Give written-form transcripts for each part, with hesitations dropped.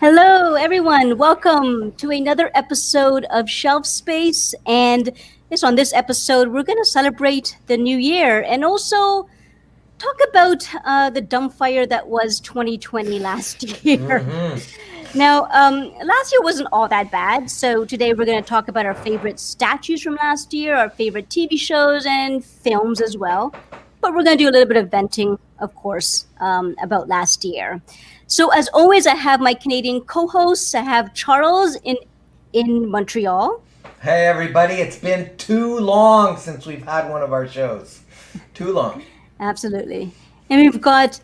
Hello, everyone. Welcome to another episode of Shelf Space. And yes, on this episode, we're going to celebrate the new year and also talk about the dumbfire that was 2020 last year. Now, last year wasn't all that bad. So today we're going to talk about our favorite statues from last year, our favorite TV shows and films as well. But we're going to do a little bit of venting, of course, about last year. So as always, I have my Canadian co-hosts. I have Charles in Montreal. Hey everybody, it's been too long since we've had one of our shows. Too long. Absolutely. And we've got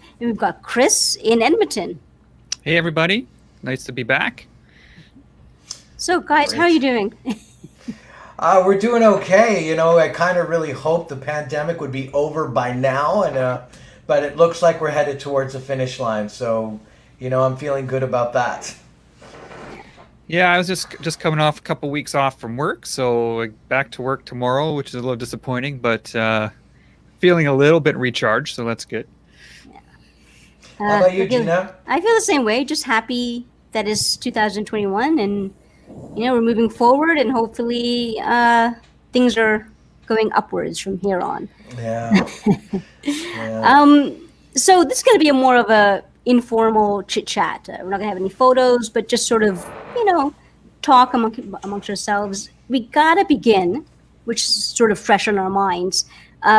Chris in Edmonton. Hey everybody, nice to be back. So guys, How are you doing? We're doing okay. You know, I kind of really hoped the pandemic would be over by now, but it looks like we're headed towards the finish line. So, you know, I'm feeling good about that. Yeah, I was just coming off a couple weeks off from work, so back to work tomorrow, which is a little disappointing, but feeling a little bit recharged, so that's good. How about you, Gina? I feel the same way. Just happy that it's 2021, and we're moving forward, and hopefully things are going upwards from here on. Yeah. So this is going to be more of a informal chit chat. We're not going to have any photos, but just sort of, talk amongst ourselves. We got to begin, which is sort of fresh on our minds,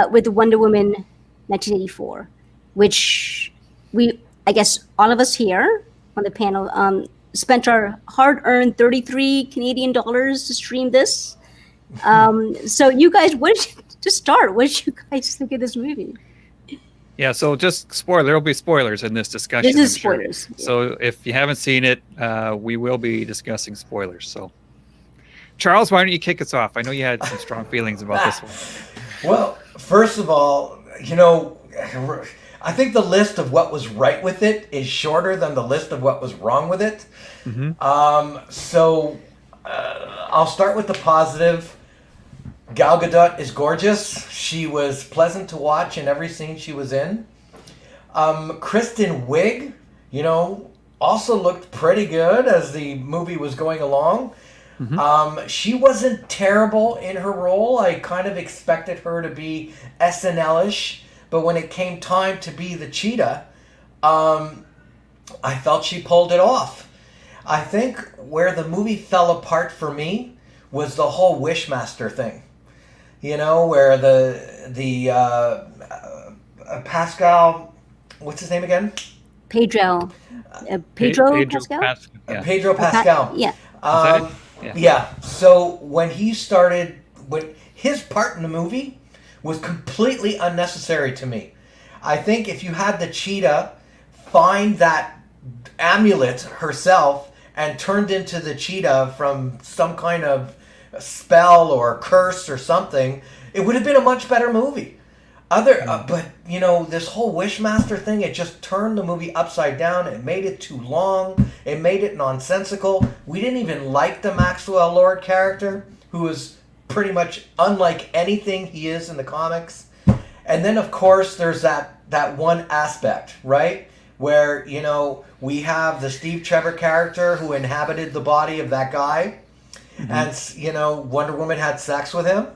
with Wonder Woman 1984, which I guess all of us here on the panel spent our hard-earned 33 Canadian dollars to stream this. So you guys, to start, what did you guys think of this movie? Yeah, so just there'll be spoilers in this discussion. This is spoilers. Sure. So if you haven't seen it, we will be discussing spoilers. So, Charles, why don't you kick us off? I know you had some strong feelings about this one. Well, first of all, I think the list of what was right with it is shorter than the list of what was wrong with it. Mm-hmm. So I'll start with the positive. Gal Gadot is gorgeous. She was pleasant to watch in every scene she was in. Kristen Wiig, also looked pretty good as the movie was going along. Mm-hmm. She wasn't terrible in her role. I kind of expected her to be SNL-ish, but when it came time to be the cheetah, I felt she pulled it off. I think where the movie fell apart for me was the whole Wishmaster thing. Where the Pascal, what's his name again? Pedro Pascal? Pedro Pascal. Yeah. Yeah. So when his part in the movie was completely unnecessary to me. I think if you had the cheetah find that amulet herself and turned into the cheetah from some kind of spell or curse or something, it would have been a much better movie. But this whole Wishmaster thing, it just turned the movie upside down. It made it too long. It made it nonsensical. We didn't even like the Maxwell Lord character, who is pretty much unlike anything he is in the comics. And then, of course, there's that one aspect, right? Where, we have the Steve Trevor character who inhabited the body of that guy. Mm-hmm. And, Wonder Woman had sex with him.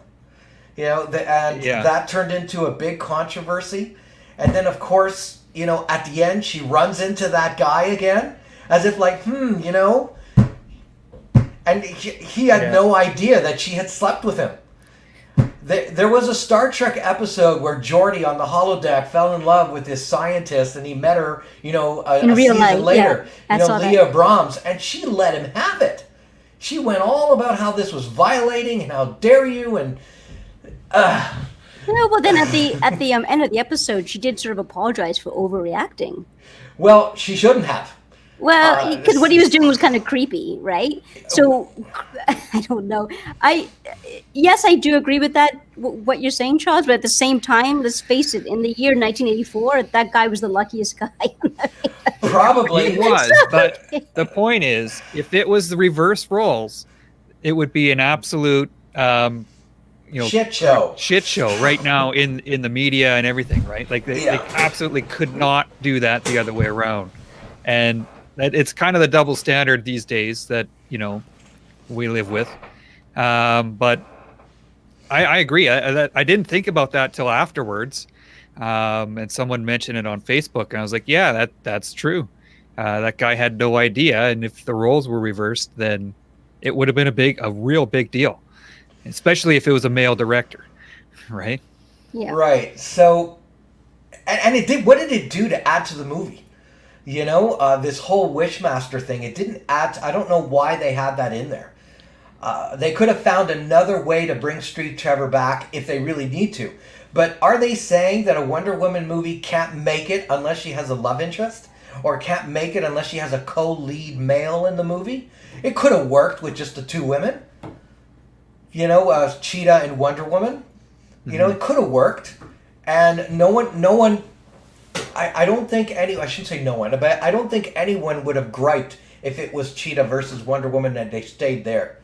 That turned into a big controversy. And then, of course, at the end, she runs into that guy again. As if like, And he had no idea that she had slept with him. There was a Star Trek episode where Geordi on the holodeck fell in love with this scientist, and he met her, a season later. Leah Brahms, and she let him have it. She went all about how this was violating and how dare you and. Well, then at the end of the episode, she did sort of apologize for overreacting. Well, she shouldn't have. Well, because what he was doing was kind of creepy, right? So, I don't know. Yes, I do agree with that, what you're saying, Charles, but at the same time, let's face it, in the year 1984, that guy was the luckiest guy. Probably. He was, but the point is, if it was the reverse roles, it would be an absolute... shit show right now in the media and everything, right? Like they absolutely could not do that the other way around. And it's kind of the double standard these days that we live with. But I agree. I didn't think about that till afterwards, and someone mentioned it on Facebook, and I was like, yeah, that's true. That guy had no idea, and if the roles were reversed, then it would have been a real big deal, especially if it was a male director, right? Yeah. Right. So, and it did. What did it do to add to the movie? This whole Wishmaster thing. It didn't add. I don't know why they had that in there. They could have found another way to bring Steve Trevor back if they really need to. But are they saying that a Wonder Woman movie can't make it unless she has a love interest? Or can't make it unless she has a co-lead male in the movie? It could have worked with just the two women. Cheetah and Wonder Woman. It could have worked. And no one, I don't think I shouldn't say no one, but I don't think anyone would have griped if it was Cheetah versus Wonder Woman and they stayed there.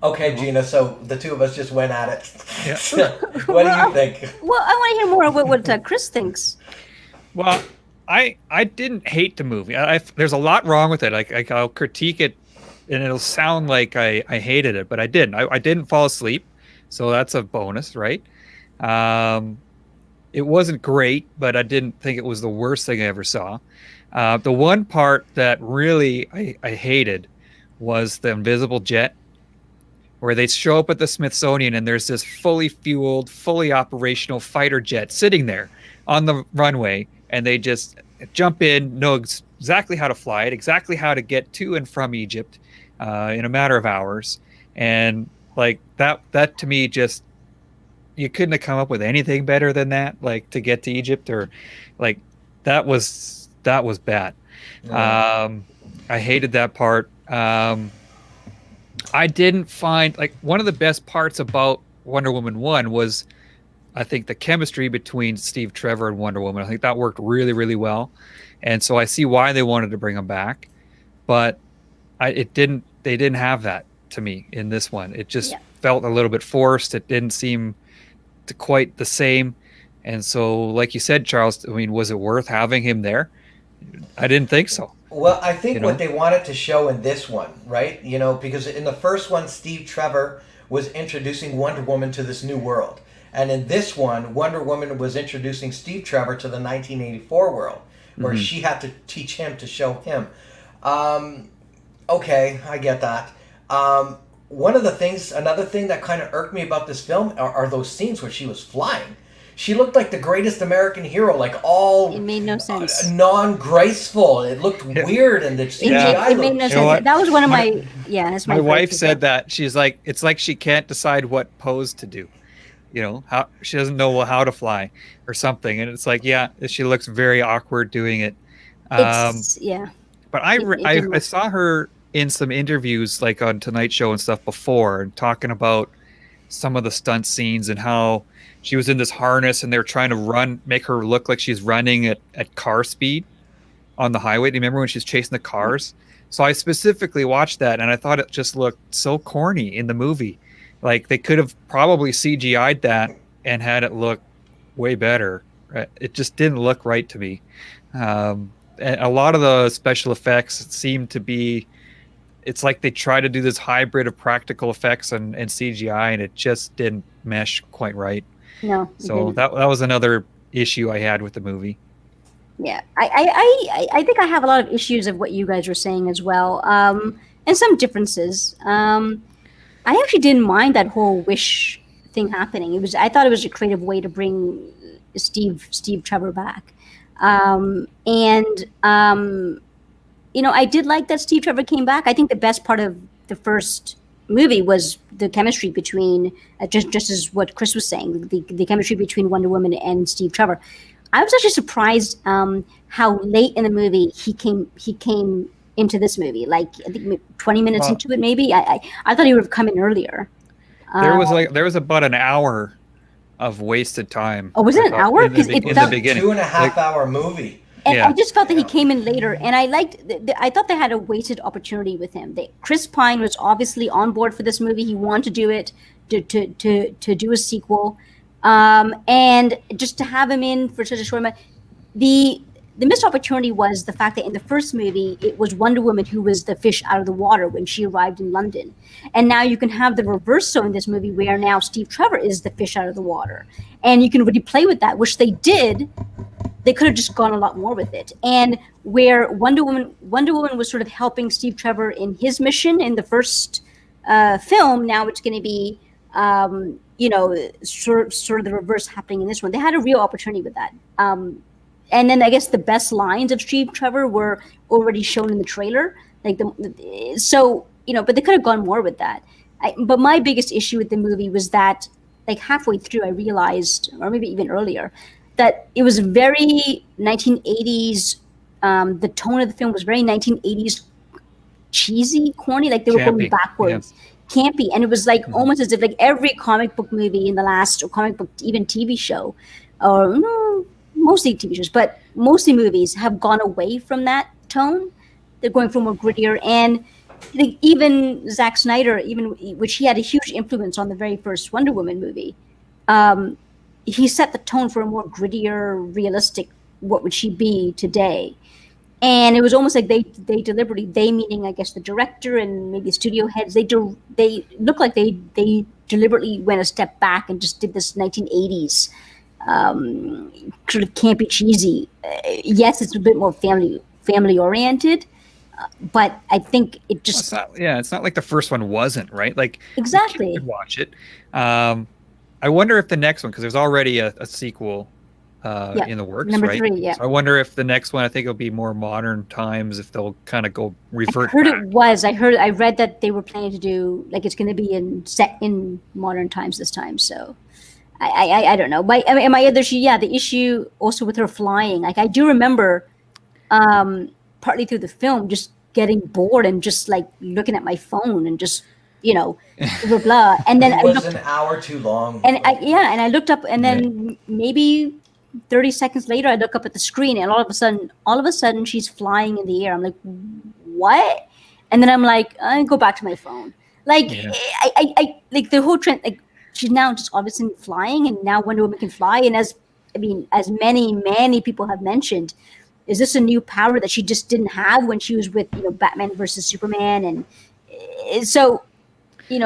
Okay, Gina, so the two of us just went at it. Yeah. What do you think? Well, I want to hear more about what Chris thinks. Well, I didn't hate the movie. There's a lot wrong with it. I'll critique it, and it'll sound like I hated it, but I didn't. I didn't fall asleep, so that's a bonus, right? It wasn't great, but I didn't think it was the worst thing I ever saw. The one part that really I hated was the invisible jet, where they show up at the Smithsonian and there's this fully fueled, fully operational fighter jet sitting there on the runway, and they just jump in, know exactly how to fly it, exactly how to get to and from Egypt in a matter of hours. And like that to me, just, you couldn't have come up with anything better than that, like to get to Egypt, or like that was bad. Yeah. I hated that part. I didn't find, like, one of the best parts about Wonder Woman 1 was, I think, the chemistry between Steve Trevor and Wonder Woman. I think that worked really, really well. And so I see why they wanted to bring him back. But they didn't have that to me in this one. It just felt a little bit forced. It didn't seem quite the same. And so, like you said, Charles, I mean, was it worth having him there? I didn't think so. Well, I think what they wanted to show in this one, right? Because in the first one, Steve Trevor was introducing Wonder Woman to this new world. And in this one, Wonder Woman was introducing Steve Trevor to the 1984 world, where she had to teach him to show him. Okay, I get that. Another thing that kind of irked me about this film are those scenes where she was flying. She looked like the greatest American hero, like all... It made no sense. Non-graceful. It looked weird, and the CGI it made no sense. That was one of my... Yeah, that's my wife said that. She's like, it's like she can't decide what pose to do. How she doesn't know how to fly or something. And it's like, she looks very awkward doing it. But I saw her in some interviews, like on Tonight Show and stuff before, and talking about some of the stunt scenes and how she was in this harness and they're trying to make her look like she's running at car speed on the highway. Do you remember when she's chasing the cars? So I specifically watched that, and I thought it just looked so corny in the movie. Like, they could have probably CGI'd that and had it look way better. It just didn't look right to me. And a lot of the special effects seem to be, it's like they try to do this hybrid of practical effects and CGI, and it just didn't mesh quite right. No. So that was another issue I had with the movie. Yeah, I think I have a lot of issues of what you guys were saying as well, and some differences. I actually didn't mind that whole wish thing happening. I thought it was a creative way to bring Steve Trevor back, I did like that Steve Trevor came back. I think the best part of the first movie was the chemistry between just as what Chris was saying, the chemistry between Wonder Woman and Steve Trevor. I was actually surprised how late in the movie he came into this movie. Like, I think 20 minutes into it, maybe. I thought he would have come in earlier. There was about an hour of wasted time. Oh, was it an hour? Because it felt the beginning. 2.5 hour movie. And I just felt that he came in later, and I thought they had a wasted opportunity with him. Chris Pine was obviously on board for this movie. He wanted to do it, to do a sequel, and just to have him in for such a short amount. the missed opportunity was the fact that in the first movie, it was Wonder Woman who was the fish out of the water when she arrived in London. And now you can have the reverso in this movie where now Steve Trevor is the fish out of the water. And you can really play with that, which they did. They could have just gone a lot more with it. And where Wonder Woman was sort of helping Steve Trevor in his mission in the first film, now it's going to be, sort of the reverse happening in this one. They had a real opportunity with that. And then I guess the best lines of Steve Trevor were already shown in the trailer. But they could have gone more with that. But my biggest issue with the movie was that, like halfway through, I realized, or maybe even earlier, that it was very 1980s. The tone of the film was very 1980s, cheesy, corny. Like they were going backwards. Yeah. Campy, and it was like almost as if like every comic book movie in the last, or comic book even TV show, or no, mostly TV shows, but mostly movies have gone away from that tone. They're going for more grittier, and even Zack Snyder, which he had a huge influence on the very first Wonder Woman movie, he set the tone for a more grittier, realistic. What would she be today? And it was almost like they deliberately, they meaning I guess the director and maybe studio heads, they look like they deliberately went a step back and just did this 1980s sort of campy, cheesy. Yes, it's a bit more family oriented, but I think it just it's not like the first one wasn't, right? Like exactly. You could watch it. I wonder if the next one, because there's already a sequel. In the works, Number right? 3, yeah. So I wonder if the next one, I think it'll be more modern times, if they'll kind of go revert. I heard back. It was. I read that they were planning to do, like, it's going to be set in modern times this time. So I don't know. My other issue, the issue also with her flying. Like I do remember, partly through the film, just getting bored and just like looking at my phone and just blah blah. And then it was an hour too long. And I looked up, and then maybe 30 seconds later, I look up at the screen, and all of a sudden, she's flying in the air. I'm like, what? And then I'm like, I go back to my phone. Like, I like the whole trend. Like, she's now just obviously flying, and now Wonder Woman can fly. And as many people have mentioned, is this a new power that she just didn't have when she was with Batman versus Superman? And so. I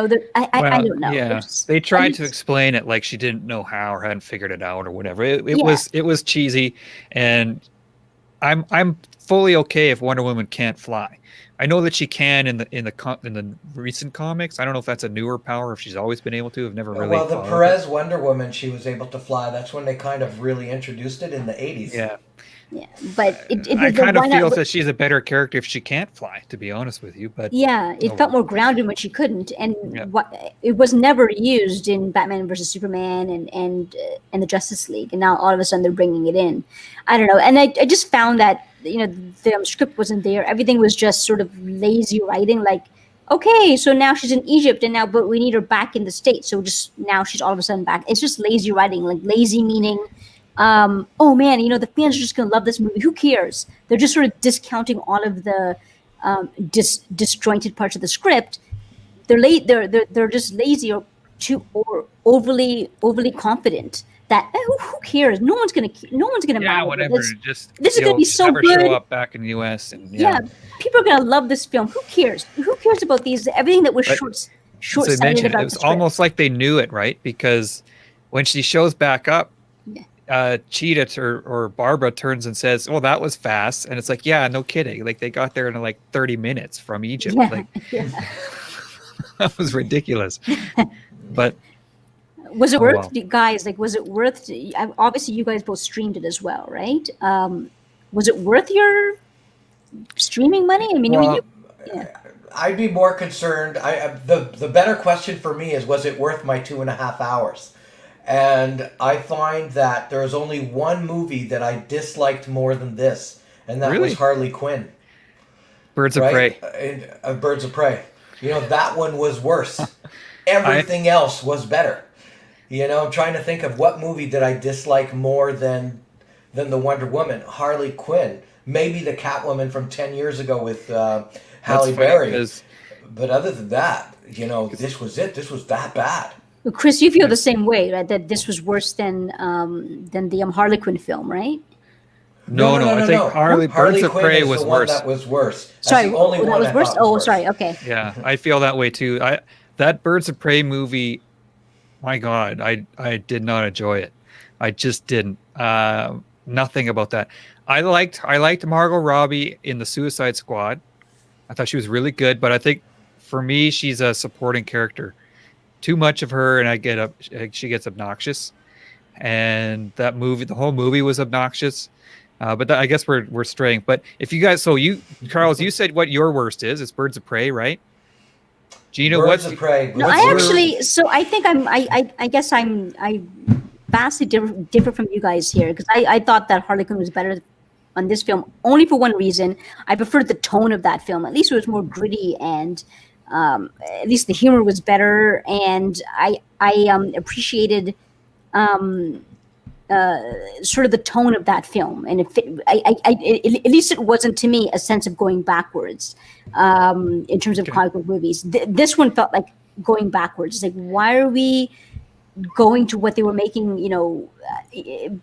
don't know. Yeah, they tried to explain it like she didn't know how or hadn't figured it out or whatever. It was cheesy, and I'm fully okay if Wonder Woman can't fly. I know that she can in the recent comics. I don't know if that's a newer power, if she's always been able to. I've never really. Well, the Perez Wonder Woman, she was able to fly. That's when they kind of really introduced it in the 80s. Yeah. Yeah, but I kind of feel that she's a better character if she can't fly, to be honest with you. But it felt more grounded when she couldn't, and it was never used in Batman versus Superman and the Justice League, and now all of a sudden they're bringing it in. I don't know, and I just found that the script wasn't there. Everything was just sort of lazy writing, like. Okay, so now she's in Egypt, but we need her back in the States. So just now she's all of a sudden back. It's just lazy writing, like lazy meaning. Oh man, the fans are just gonna love this movie. Who cares? They're just sort of discounting all of the disjointed parts of the script. They're just lazy or overly confident. That who cares? No one's gonna whatever. This is gonna be so good. Show up back in the U.S. and people are gonna love this film. Who cares? Who cares about these? Everything that was short-sighted about it was almost like they knew it, right? Because when she shows back up. Cheetah or Barbara turns and says, "Oh, that was fast," and it's like, "Yeah, no kidding." Like they got there in like 30 minutes from Egypt. That was ridiculous. But was it worth, guys? Like, was it worth? Obviously, you guys both streamed it as well, right? Was it worth your streaming money? I mean, I'd be more concerned. The better question for me is, was it worth my 2.5 hours? And I find that there's only one movie that I disliked more than this, and that was Harley Quinn. Birds of Prey. Birds of Prey. That one was worse. Everything else was better. I'm trying to think of what movie did I dislike more than the Wonder Woman. Harley Quinn. Maybe the Catwoman from 10 years ago with Halle Berry. But other than that, this was it. This was that bad. Chris, you feel the same way, right? That this was worse than the Harley Quinn film, right? No. I think Birds Harley of Quinn Prey is was the one worse. that was worse. That's Sorry, the only that one was I worse. thought was Oh, worse. sorry. Okay. Yeah, I feel that way too. That Birds of Prey movie, my God, I did not enjoy it. I just didn't. Nothing about that. I liked Margot Robbie in the Suicide Squad. I thought she was really good, but I think for me, she's a supporting character. Too much of her, and she gets obnoxious. And that movie, the whole movie was obnoxious. But I guess we're straying. But if you guys, Charles, you said what your worst is? It's Birds of Prey, right? Gina, Birds of Prey. No, What's I yours? actually. So I think I guess I vastly differ from you guys here, because I thought that Harley Quinn was better on this film only for one reason. I preferred the tone of that film. At least it was more gritty, and at least the humor was better, and I appreciated sort of the tone of that film, and it fit. At least it wasn't to me a sense of going backwards in terms of comic book movies. This one felt like going backwards. It's like, why are we going to what they were making,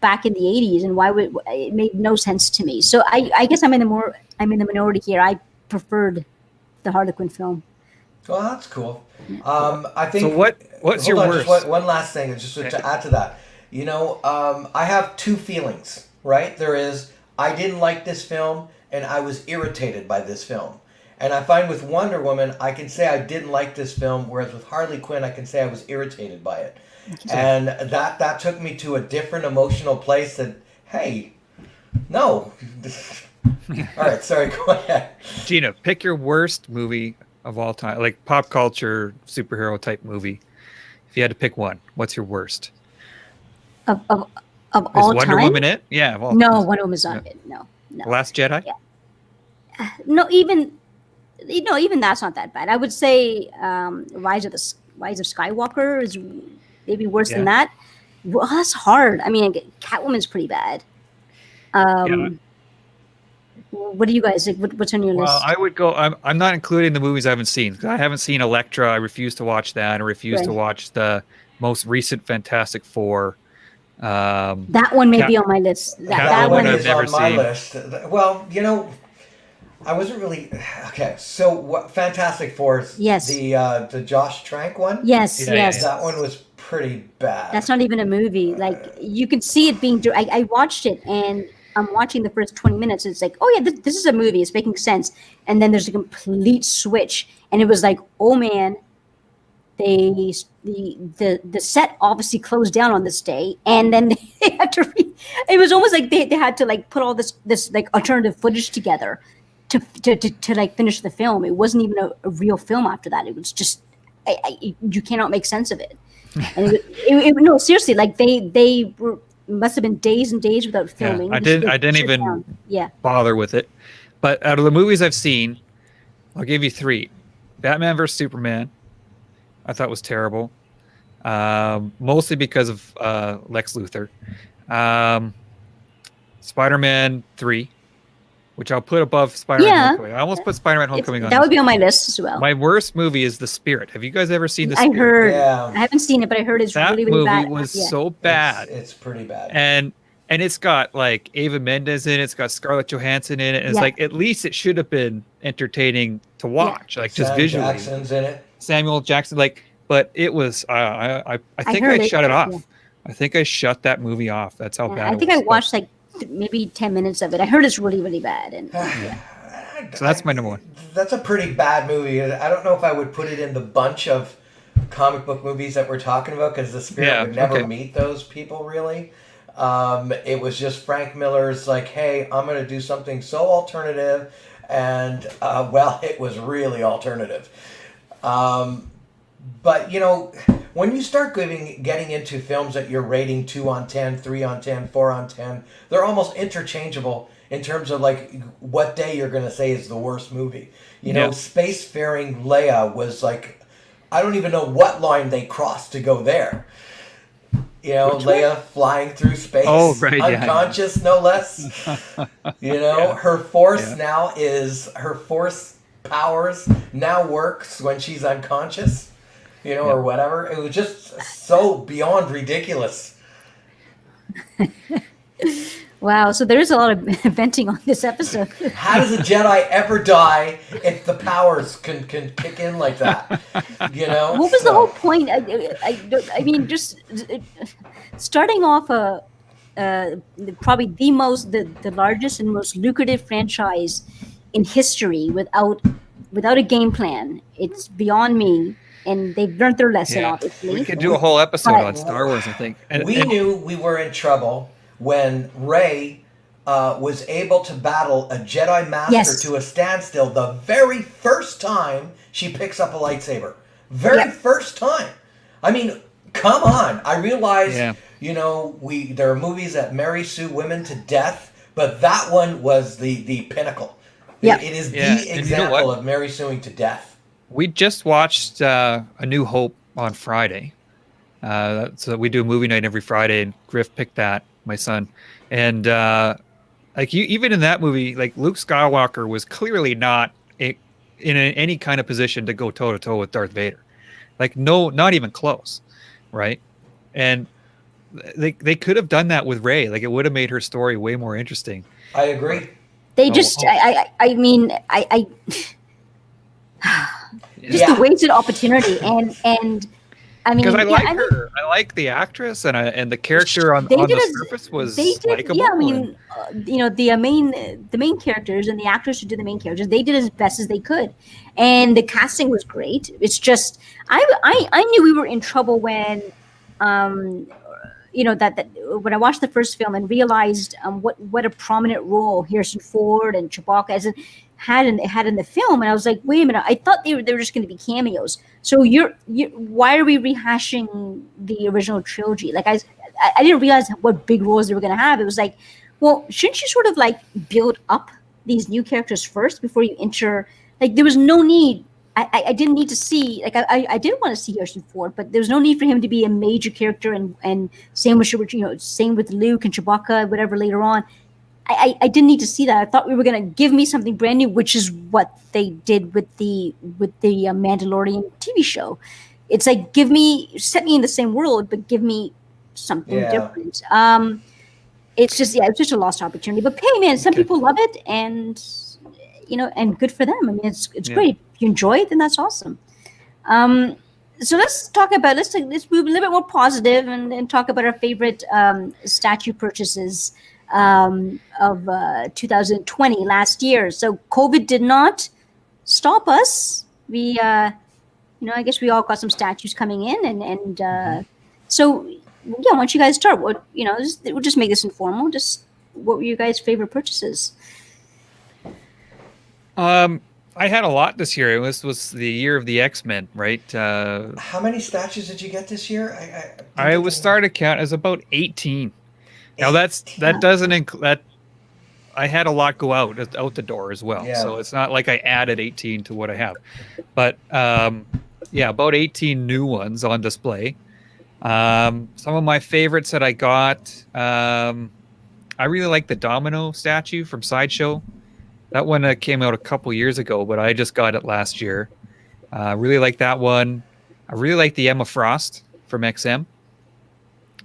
back in the 80s, and why would it made no sense to me. So I guess I'm in the minority here. I preferred the Harlequin film. Well, that's cool. I think. So what's your worst? Just one last thing, just to add to that. I have two feelings, right? There is, I didn't like this film, and I was irritated by this film. And I find with Wonder Woman, I can say I didn't like this film, whereas with Harley Quinn, I can say I was irritated by it. And that took me to a different emotional place that, hey, no. All right, sorry, go ahead. Gina, pick your worst movie of all time, like pop culture, superhero type movie. If you had to pick one, what's your worst? Of Is all Wonder time? Woman it? Yeah. Well, No, Wonder Woman's not it. No. The Last Jedi? Yeah. No, even that's not that bad. I would say Rise of Skywalker is maybe worse than that. Well, that's hard. I mean, Catwoman's pretty bad. What do you guys think? What's on your list? Well, I would go. I'm not including the movies I haven't seen. I haven't seen Elektra. I refuse to watch that. I refuse to watch the most recent Fantastic Four. That one may be on my list. That one is on my list. Well, I wasn't really okay. So, Fantastic Four? Yes. The Josh Trank one. Yes. That one was pretty bad. That's not even a movie. Like, you could see it being. I watched it, and I'm watching the first 20 minutes. And it's like, oh yeah, this is a movie. It's making sense. And then there's a complete switch, and it was like, oh man. The set obviously closed down on this day, and then they had to. It was almost like they had to like put all this like alternative footage together to like finish the film. It wasn't even a real film after that. It was just you cannot make sense of it. And no, seriously, like they must have been days and days without filming. I didn't even bother with it. But out of the movies I've seen, I'll give you three: Batman vs Superman. I thought was terrible, mostly because of Lex Luthor. Spider-Man 3, which I'll put above Spider-Man Homecoming. I almost put Spider-Man Homecoming on. That would be on my list as well. My worst movie is The Spirit. Have you guys ever seen The Spirit? I heard. Yeah. I haven't seen it, but I heard it's really, really bad. That movie was so bad. It's pretty bad. And it's got like Ava Mendes in it. It's got Scarlett Johansson in it. And it's like, at least it should have been entertaining to watch, like just visually. Jackson's in it. Samuel Jackson, but it was. I think I shut it off. Yeah. I think I shut that movie off. That's how bad. I think I watched like maybe 10 minutes of it. I heard it's really, really bad, and so that's my number one. That's a pretty bad movie. I don't know if I would put it in the bunch of comic book movies that we're talking about, because The Spirit would never meet those people really. It was just Frank Miller's like, hey, I'm going to do something so alternative, and it was really alternative. But, when you start getting into films that you're rating 2 on 10, 3 on 10, 4 on 10, they're almost interchangeable in terms of, like, what day you're going to say is the worst movie. Spacefaring Leia was, like, I don't even know what line they crossed to go there. Leia flying through space, unconscious, no less. Her force now is, her force powers now works when she's unconscious, or whatever. It was just so beyond ridiculous. Wow. So there is a lot of venting on this episode. How does a Jedi ever die if the powers can kick in like that? You know. What was the whole point? I mean, just starting off probably the largest and most lucrative franchise in history without a game plan. It's beyond me, and they've learned their lesson. Yeah. Obviously, We could do a whole episode on Star Wars, I think. We knew we were in trouble when Rey was able to battle a Jedi Master to a standstill the very first time she picks up a lightsaber. First time. I mean, come on. I realize, you know, there are movies that marry Sue women to death, but that one was the pinnacle. It is the example of Mary suing to death. We just watched A New Hope on Friday. So we do a movie night every Friday, and Griff picked that, my son. And even in that movie, like Luke Skywalker was clearly not in any kind of position to go toe to toe with Darth Vader. Like not even close, right? And they could have done that with Rey. Like it would have made her story way more interesting. I agree. They just, I mean, just a wasted opportunity, and I mean, because I like her. I like the actress, and the character on the surface was likable. Yeah, I mean, you know, the main characters and the actors who did the main characters, they did as best as they could, and the casting was great. It's just, I knew we were in trouble when, you know, that when I watched the first film and realized what a prominent role Harrison Ford and Chewbacca had in the film, and I was like, wait a minute, I thought they were just going to be cameos. So why are we rehashing the original trilogy? Like I didn't realize what big roles they were going to have. It was like, well, shouldn't you sort of like build up these new characters first before you enter? Like there was no need. I didn't need to see, like I didn't want to see Harrison Ford, but there was no need for him to be a major character, and same with Luke and Chewbacca, whatever later on. I didn't need to see that. I thought we were going to give me something brand new, which is what they did with the Mandalorian TV show. It's like set me in the same world, but give me something different. It's just a lost opportunity. But hey, man, some people love it, and you know, and good for them. I mean, it's great. If you enjoy it, then that's awesome. So let's move a little bit more positive and talk about our favorite statue purchases of 2020 last year. So COVID did not stop us. We, you know, I guess we all got some statues coming in, and so yeah. Why don't you guys start? What, you know, we'll just make this informal. Just what were your guys' favorite purchases? I had a lot this year. It was the year of the X-Men, right? How many statues did you get this year? I was started count as about 18. Now that doesn't include that. I had a lot go out the door as well, so it's not like I added 18 to what I have, but about 18 new ones on display. Some of my favorites that I got, I really like the Domino statue from Sideshow. That one came out a couple years ago, but I just got it last year. I really like that one. I really like the Emma Frost from XM.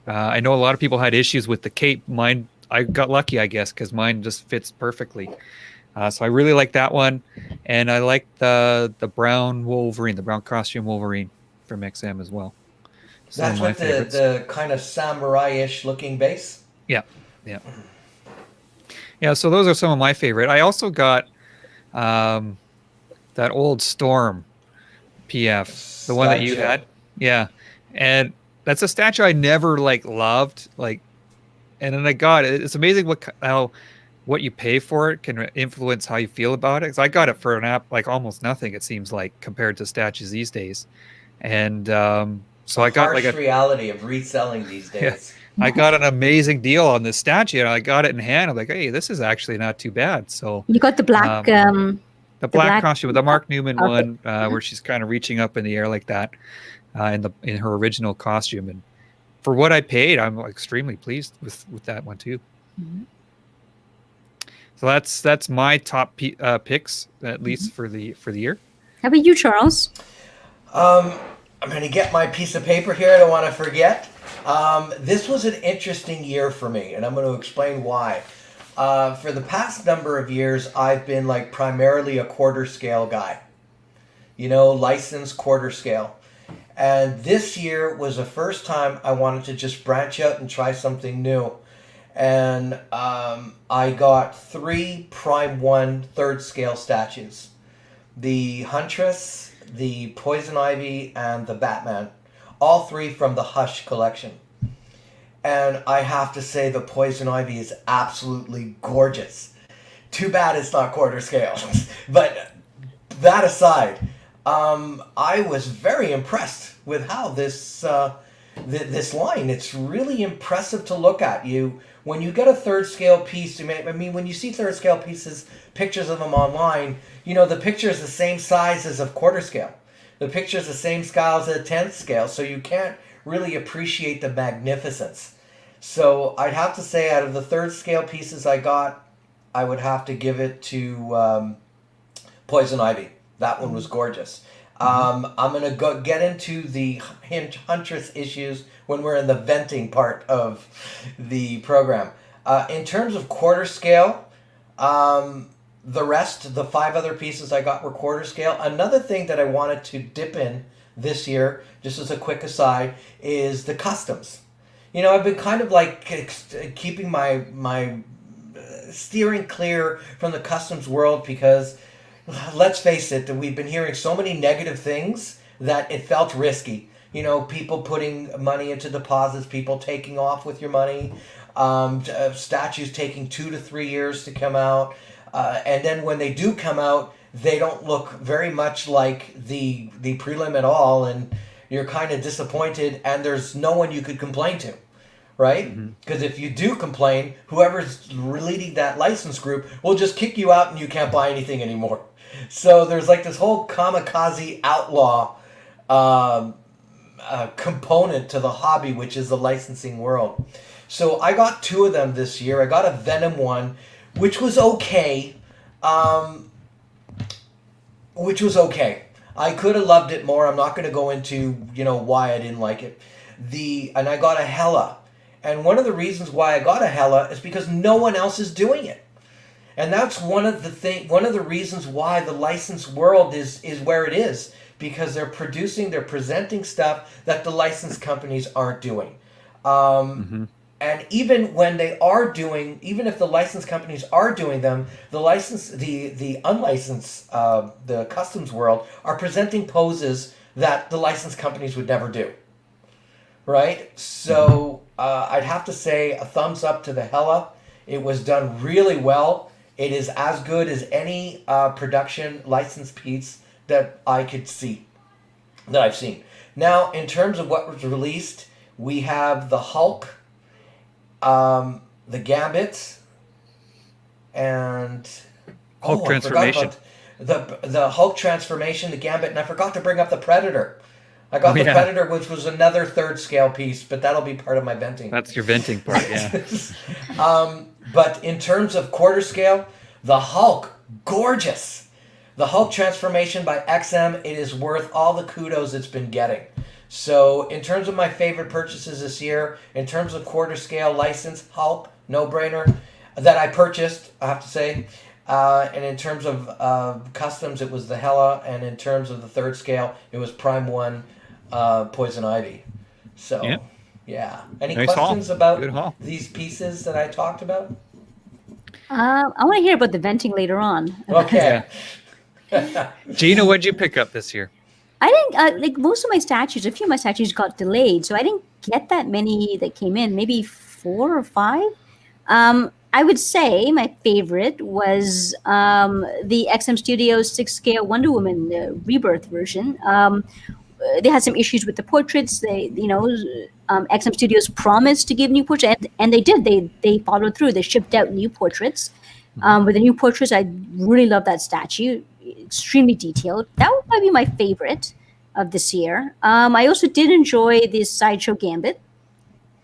I know a lot of people had issues with the cape. Mine, I got lucky, I guess, because mine just fits perfectly. So I really like that one. And I like the brown Wolverine, the brown costume Wolverine from XM as well. That's with the kind of samurai-ish looking base? Yeah. Yeah, so those are some of my favorite. I also got that old Storm PF, the one that you had. Yeah. And that's a statue I never loved, and then I got it. It's amazing what you pay for it can influence how you feel about it. Because I got it for almost nothing, it seems like, compared to statues these days. And so I got harsh reality of reselling these days. Yeah, I got an amazing deal on this statue, and I got it in hand. I'm like, hey, this is actually not too bad. So you got the black, the black costume, the Mark Newman one, where she's kind of reaching up in the air like that. In her original costume, and for what I paid, I'm extremely pleased with that one too. Mm-hmm. So that's my top picks, at least for the year. How about you, Charles? I'm going to get my piece of paper here. I don't want to forget. This was an interesting year for me, and I'm going to explain why. For the past number of years, I've been like primarily a quarter scale guy. Licensed quarter scale. And this year was the first time I wanted to just branch out and try something new. And I got 3 Prime 1 third scale statues. The Huntress, the Poison Ivy, and the Batman. All 3 from the Hush collection. And I have to say the Poison Ivy is absolutely gorgeous. Too bad it's not quarter scale. But that aside, I was very impressed with how this line. It's really impressive to look at. When you get a third scale piece, when you see third scale pieces, pictures of them online, the picture is the same size as a quarter scale. The picture is the same scale as a 10th scale, so you can't really appreciate the magnificence. So I'd have to say, out of the third scale pieces I got, I would have to give it to Poison Ivy. That one was gorgeous. I'm going to get into the Huntress issues when we're in the venting part of the program. In terms of quarter scale, the 5 other pieces I got were quarter scale. Another thing that I wanted to dip in this year, just as a quick aside, is the customs. I've been kind of like keeping my steering clear from the customs world because, let's face it, we've been hearing so many negative things that it felt risky. People putting money into deposits, people taking off with your money, statues taking 2 to 3 years to come out. And then when they do come out, they don't look very much like the prelim at all, and you're kind of disappointed, and there's no one you could complain to, right? Because if you do complain, whoever's leading that license group will just kick you out and you can't buy anything anymore. So there's like this whole kamikaze outlaw component to the hobby, which is the licensing world. So I got 2 of them this year. I got a Venom one, which was okay. I could have loved it more. I'm not going to go into, why I didn't like it. And I got a Hela. And one of the reasons why I got a Hela is because no one else is doing it. And that's one of the reasons why the licensed world is where it is, because they're presenting stuff that the licensed companies aren't doing. And even if the licensed companies are doing them, the unlicensed, the customs world are presenting poses that the licensed companies would never do. Right? So I'd have to say a thumbs up to the Hela. It was done really well. It is as good as any production licensed piece that I've seen. Now, in terms of what was released, we have the Hulk, the Gambit, and Hulk transformation. The Hulk transformation, the Gambit, and I forgot to bring up the Predator. I got the Predator, which was another third scale piece, but that'll be part of my venting. That's your venting part, yeah. But in terms of quarter scale, the Hulk, gorgeous. The Hulk transformation by XM, it is worth all the kudos it's been getting. So in terms of my favorite purchases this year, in terms of quarter scale license, Hulk, no-brainer, that I purchased, I have to say. And in terms of customs, it was the Hela. And in terms of the third scale, it was Prime 1 Poison Ivy. So, yeah. Any nice questions haul. about these pieces that I talked about? I want to hear about the venting later on. Okay. Gina, what'd you pick up this year? I think like most of my statues, a few of my statues got delayed, so I didn't get that many that came in. Maybe 4 or 5. I would say my favorite was the XM Studios 6-scale Wonder Woman Rebirth version. They had some issues with the portraits. XM Studios promised to give new portraits, and they did. They followed through. They shipped out new portraits. With the new portraits, I really love that statue. Extremely detailed. That would probably be my favorite of this year. I also did enjoy the Sideshow Gambit.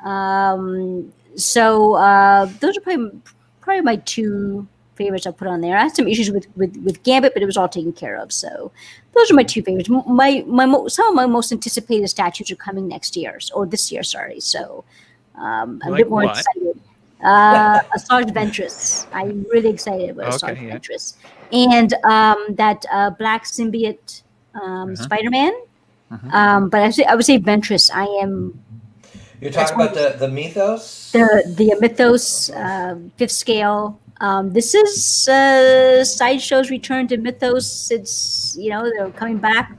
So those are probably my 2 favorites I put on there. I had some issues with Gambit, but it was all taken care of. So those are my two favorites. Some of my most anticipated statues are coming next year, or this year, sorry. So I'm a bit more excited. Asajj Ventress. I'm really excited about Asajj Ventress. And that black symbiote Spider-Man. But I would say Ventress. I am. You're talking about the Mythos? The Mythos 5th scale. This is Sideshow's return to Mythos. It's, they're coming back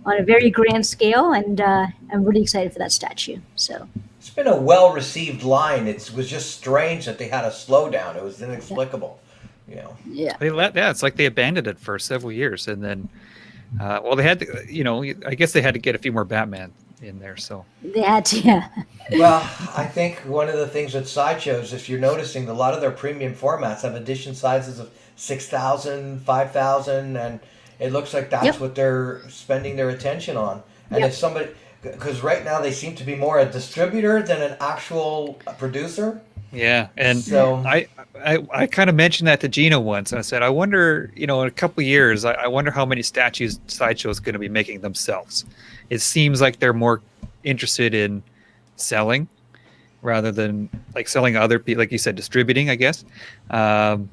on a very grand scale, and I'm really excited for that statue. So it's been a well-received line. It was just strange that they had a slowdown. It was inexplicable. Yeah. It's like they abandoned it for several years, and then, they had to, I guess they had to get a few more Batman in there, so they had to, yeah. Well, I think one of the things with Sideshows, if you're noticing, a lot of their premium formats have edition sizes of 6,000, 5,000, and it looks like that's what they're spending their attention on. And if somebody, because right now they seem to be more a distributor than an actual producer. Yeah, and so I kind of mentioned that to Gina once. And I said, I wonder, in a couple of years, I wonder how many statues Sideshow is going to be making themselves. It seems like they're more interested in selling rather than like selling other people, like you said, distributing, I guess. So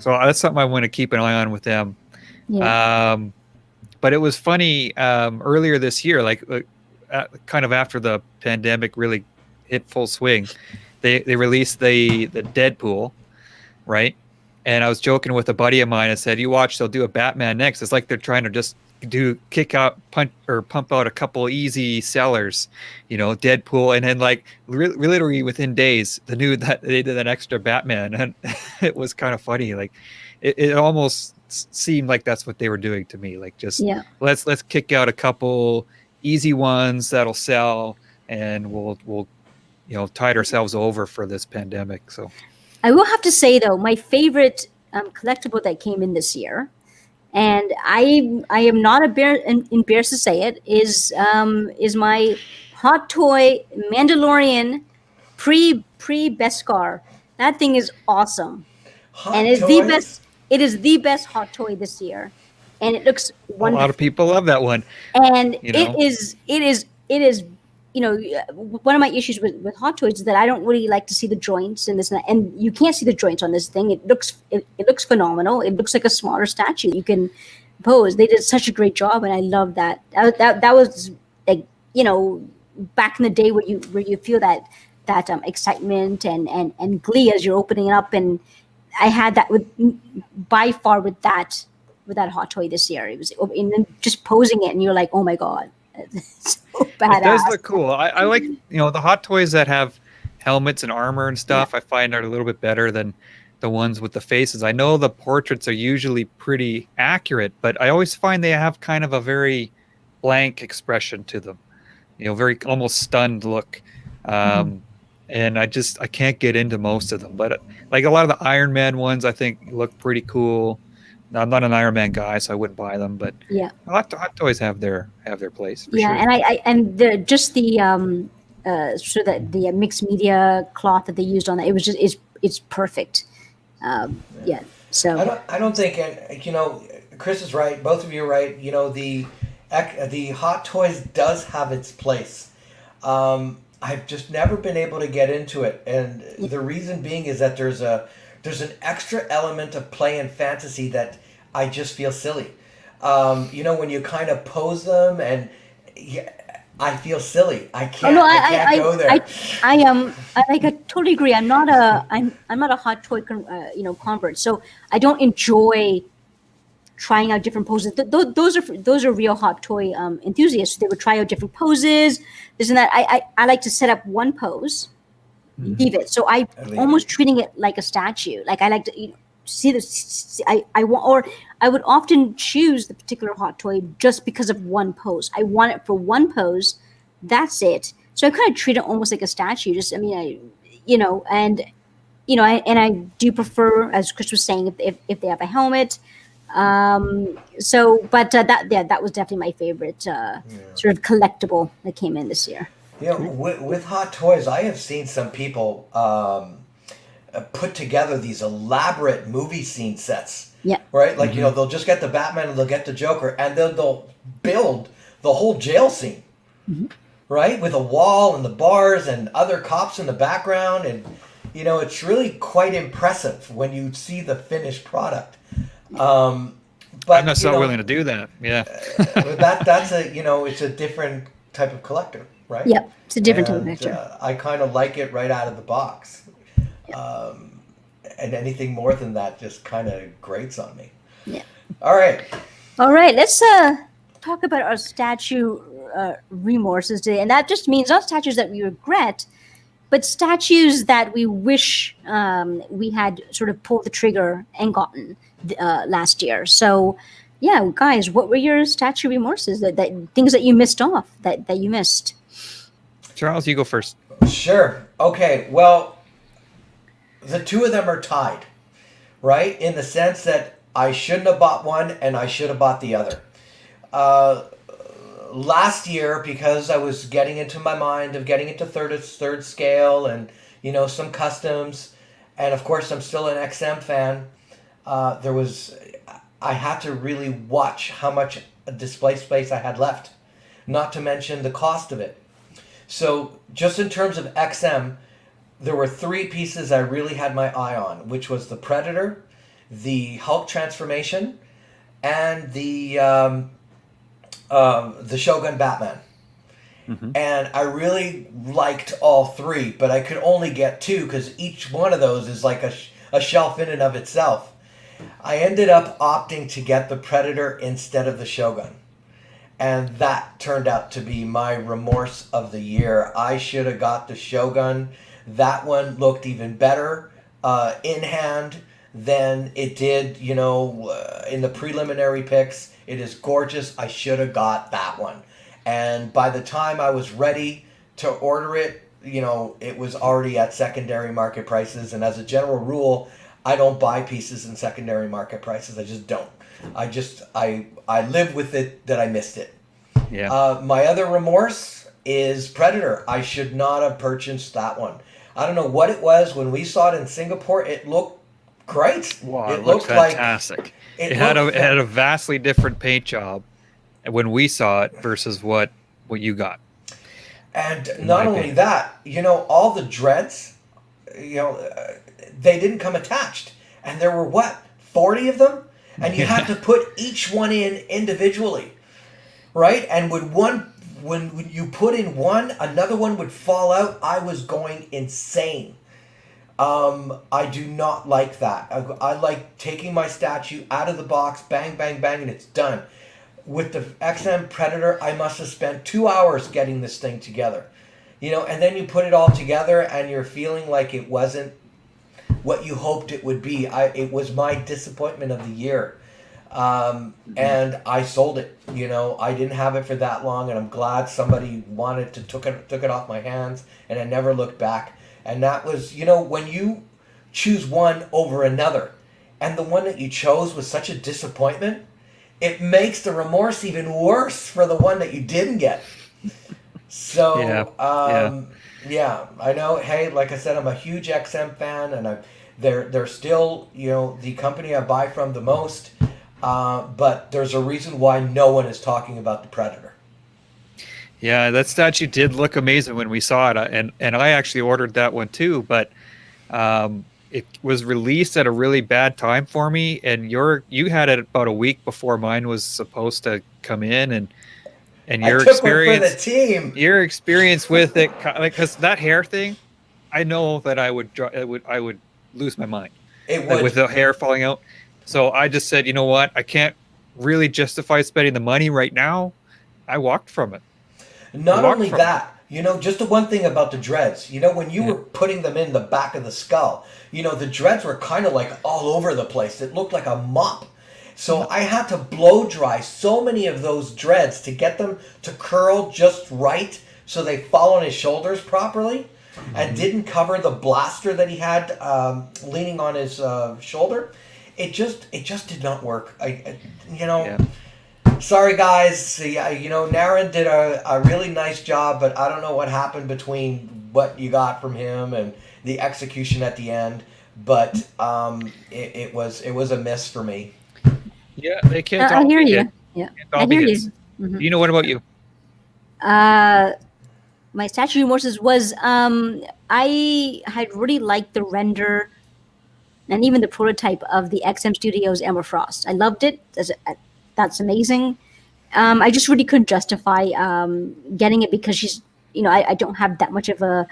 that's something I want to keep an eye on with them. Yeah. But it was funny earlier this year, kind of after the pandemic really hit full swing. They released the Deadpool, right? And I was joking with a buddy of mine. I said, "You watch, they'll do a Batman next." It's like they're trying to just pump out a couple easy sellers, Deadpool, and then literally within days, they did an extra Batman, and it was kind of funny. Like it almost seemed like that's what they were doing to me. Like just let's kick out a couple easy ones that'll sell, and we'll tide ourselves over for this pandemic. So I will have to say though, my favorite collectible that came in this year, and I am not embarrassed to say it, is my Hot Toy Mandalorian pre Beskar. That thing is awesome, and it's the best. It is the best hot toy this year, and it looks wonderful. A lot of people love that one, and it is. One of my issues with hot toys is that I don't really like to see the joints and this and you can't see the joints on this thing. It looks phenomenal. It looks like a smaller statue you can pose. They did such a great job, and I love that. That was like back in the day where you feel that excitement and glee as you're opening it up, and I had that by far with that hot toy this year. It was just posing it, and you're like, oh my god. It's so badass. It does look cool. I like the hot toys that have helmets and armor and stuff. I find are a little bit better than the ones with the faces. I know the portraits are usually pretty accurate, but I always find they have kind of a very blank expression to them. Very almost stunned look. And I can't get into most of them. But like a lot of the Iron Man ones, I think look pretty cool. Now, I'm not an Iron Man guy, so I wouldn't buy them. But hot toys have their place. For sure. And the sort of the mixed media cloth that they used on that, it was just it's perfect. So I don't think Chris is right. Both of you are right. The hot toys does have its place. I've just never been able to get into it, and the reason being is that there's an extra element of play and fantasy that I just feel silly. When you kind of pose them, and I feel silly. I can't. I can't go there. I totally agree. I'm not a hot toy convert, so I don't enjoy trying out different poses. Those are real hot toy enthusiasts. They would try out different poses, this and that. I like to set up one pose. Leave it. So I almost treating it like a statue. Like I like to see this. I would often choose the particular hot toy just because of one pose. I want it for one pose. That's it. So I kind of treat it almost like a statue. And I do prefer, as Chris was saying, if they have a helmet. That was definitely my favorite sort of collectible that came in this year. With hot toys, I have seen some people put together these elaborate movie scene sets. Yeah. Right? Like, they'll just get the Batman and they'll get the Joker, and then they'll build the whole jail scene. Mm-hmm. Right? With a wall and the bars and other cops in the background. And, it's really quite impressive when you see the finished product. But I'm not so willing to do that. Yeah. that's it's a different type of collector, right? Yeah, it's a different type of collector. I kind of like it right out of the box. And anything more than that just kind of grates on me. Yeah. All right. Let's talk about our statue remorses today, and that just means not statues that we regret, but statues that we wish we had sort of pulled the trigger and gotten last year. So, yeah, guys, what were your statue remorses? That things that you missed off that you missed? Charles, you go first. Sure. Okay. Well, the two of them are tied, right? In the sense that I shouldn't have bought one and I should have bought the other. Last year, because I was getting into my mind of getting into third scale and, some customs, and of course I'm still an XM fan, I had to really watch how much display space I had left, not to mention the cost of it. So just in terms of XM, there were three pieces I really had my eye on, which was the Predator, the Hulk transformation, and the Shogun Batman. Mm-hmm. And I really liked all three, but I could only get two because each one of those is like a shelf in and of itself. I ended up opting to get the Predator instead of the Shogun. And that turned out to be my remorse of the year. I should have got the Shogun. That one looked even better in hand than it did, in the preliminary picks. It is gorgeous. I should have got that one. And by the time I was ready to order it, it was already at secondary market prices. And as a general rule, I don't buy pieces in secondary market prices. I just don't. I live with it that I missed it. Yeah. My other remorse is Predator. I should not have purchased that one. I don't know what it was. When we saw it in Singapore, it looked great. Wow, it looked fantastic. It had a vastly different paint job when we saw it versus what you got. And not only that, all the dreads, they didn't come attached. And there were, 40 of them? And you had to put each one in individually, right? And when you put in one, another one would fall out. I was going insane. I do not like that. I like taking my statue out of the box, bang, bang, bang, and it's done. With the XM Predator, I must have spent 2 hours getting this thing together. And then you put it all together and you're feeling like it wasn't what you hoped it would be. It was my disappointment of the year. And I sold it. I didn't have it for that long, and I'm glad somebody took it off my hands, and I never looked back. And that was, when you choose one over another, and the one that you chose was such a disappointment, it makes the remorse even worse for the one that you didn't get. So, yeah, I know. Hey, like I said, I'm a huge XM fan, and they're still, the company I buy from the most. But there's a reason why no one is talking about the Predator. Yeah, that statue did look amazing when we saw it, and I actually ordered that one too. But it was released at a really bad time for me, and you had it about a week before mine was supposed to come in, and your experience one for the team. Your experience with it, because that hair thing, I know that I would lose my mind. It would, with the hair falling out. So I just said, you know what? I can't really justify spending the money right now. I walked from it. Not only that, just the one thing about the dreads, when you were putting them in the back of the skull, the dreads were kind of like all over the place. It looked like a mop. So I had to blow dry so many of those dreads to get them to curl just right so they fall on his shoulders properly and didn't cover the blaster that he had leaning on his shoulder. It just did not work. Sorry guys. Naren did a really nice job, but I don't know what happened between what you got from him and the execution at the end. but it was a miss for me. Yeah, they can't I all hear be you. hit. Yeah, Can't I all be hear hits. you. Mhm. You know, what about you? My statue remorses was I had really liked the render and even the prototype of the XM Studios Emma Frost. I loved it. That's amazing. I just really couldn't justify getting it because she's, I don't have that much of of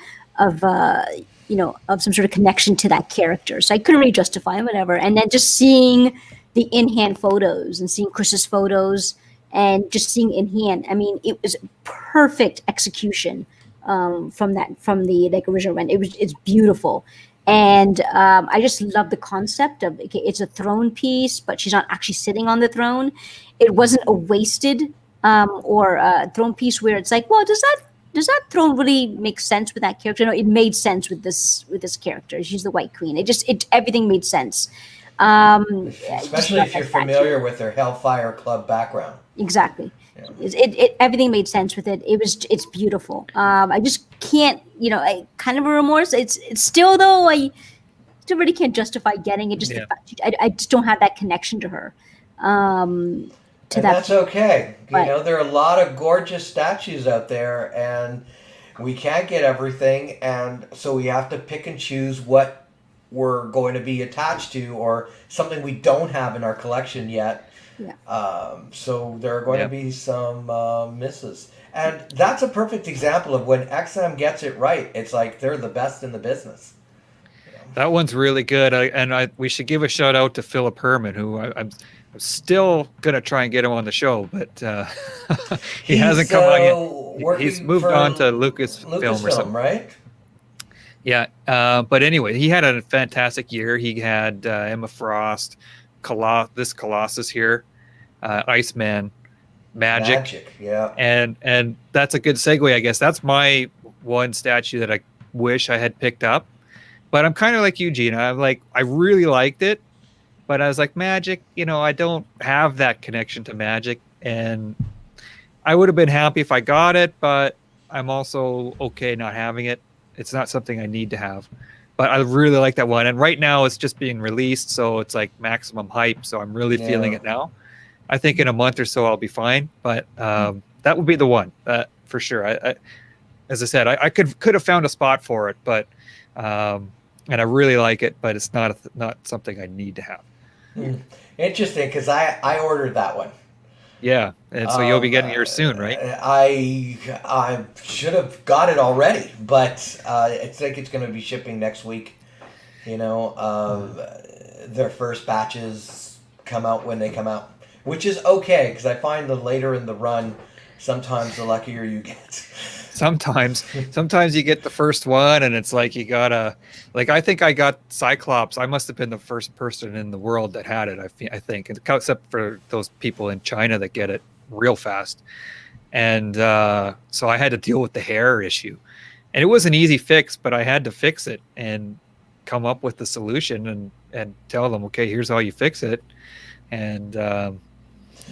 of some sort of connection to that character, so I couldn't really justify it, whatever. And then just seeing the in hand photos and seeing Chris's photos and just seeing in hand, I mean, it was perfect execution from the like original render. It's beautiful. And I just love the concept of, okay, it's a throne piece, but she's not actually sitting on the throne. It wasn't a wasted or a throne piece where it's like, well, does that throne really make sense with that character? No, it made sense with this character. She's the White Queen. It everything made sense. I just Especially love if that you're statue. familiar with her Hellfire Club background. Exactly. Yeah. It everything made sense with it. It's beautiful. I just can't, I kind of a remorse. It's still, though, I still really can't justify getting it. Just the Yeah. fact I just don't have that connection to her. To And that that's okay. But- There are a lot of gorgeous statues out there, and we can't get everything, and so we have to pick and choose what we're going to be attached to, or something we don't have in our collection yet. Yeah. So there are going Yeah. to be some misses, and that's a perfect example of when XM gets it right. It's like they're the best in the business. That one's really good. We should give a shout out to Philip Herman, who I'm still gonna try and get him on the show, but he hasn't come out yet. He's moved on to Lucasfilm or something, right? Yeah, but anyway, he had a fantastic year. He had Emma Frost, this Colossus here, Iceman, Magic, yeah. and that's a good segue, I guess. That's my one statue that I wish I had picked up. But I'm kind of like you, Gina. I really liked it, but I was like, Magic, I don't have that connection to Magic, and I would have been happy if I got it, but I'm also okay not having it. It's not something I need to have, but I really like that one. And right now it's just being released, so it's like maximum hype. So I'm really feeling it now. I think in a month or so I'll be fine, but that would be the one for sure. As I said, I could have found a spot for it, but and I really like it, but it's not something I need to have. Interesting, because I ordered that one. Yeah, and so you'll be getting yours soon, right? I should have got it already, but it's like it's going to be shipping next week. Their first batches come out when they come out, which is okay, because I find the later in the run, sometimes the luckier you get. Sometimes you get the first one, and it's like you gotta, like, I think I got Cyclops. I must have been the first person in the world that had it. I think, except for those people in China that get it real fast. And so I had to deal with the hair issue, and it was an easy fix, but I had to fix it and come up with the solution and tell them, okay, here's how you fix it. And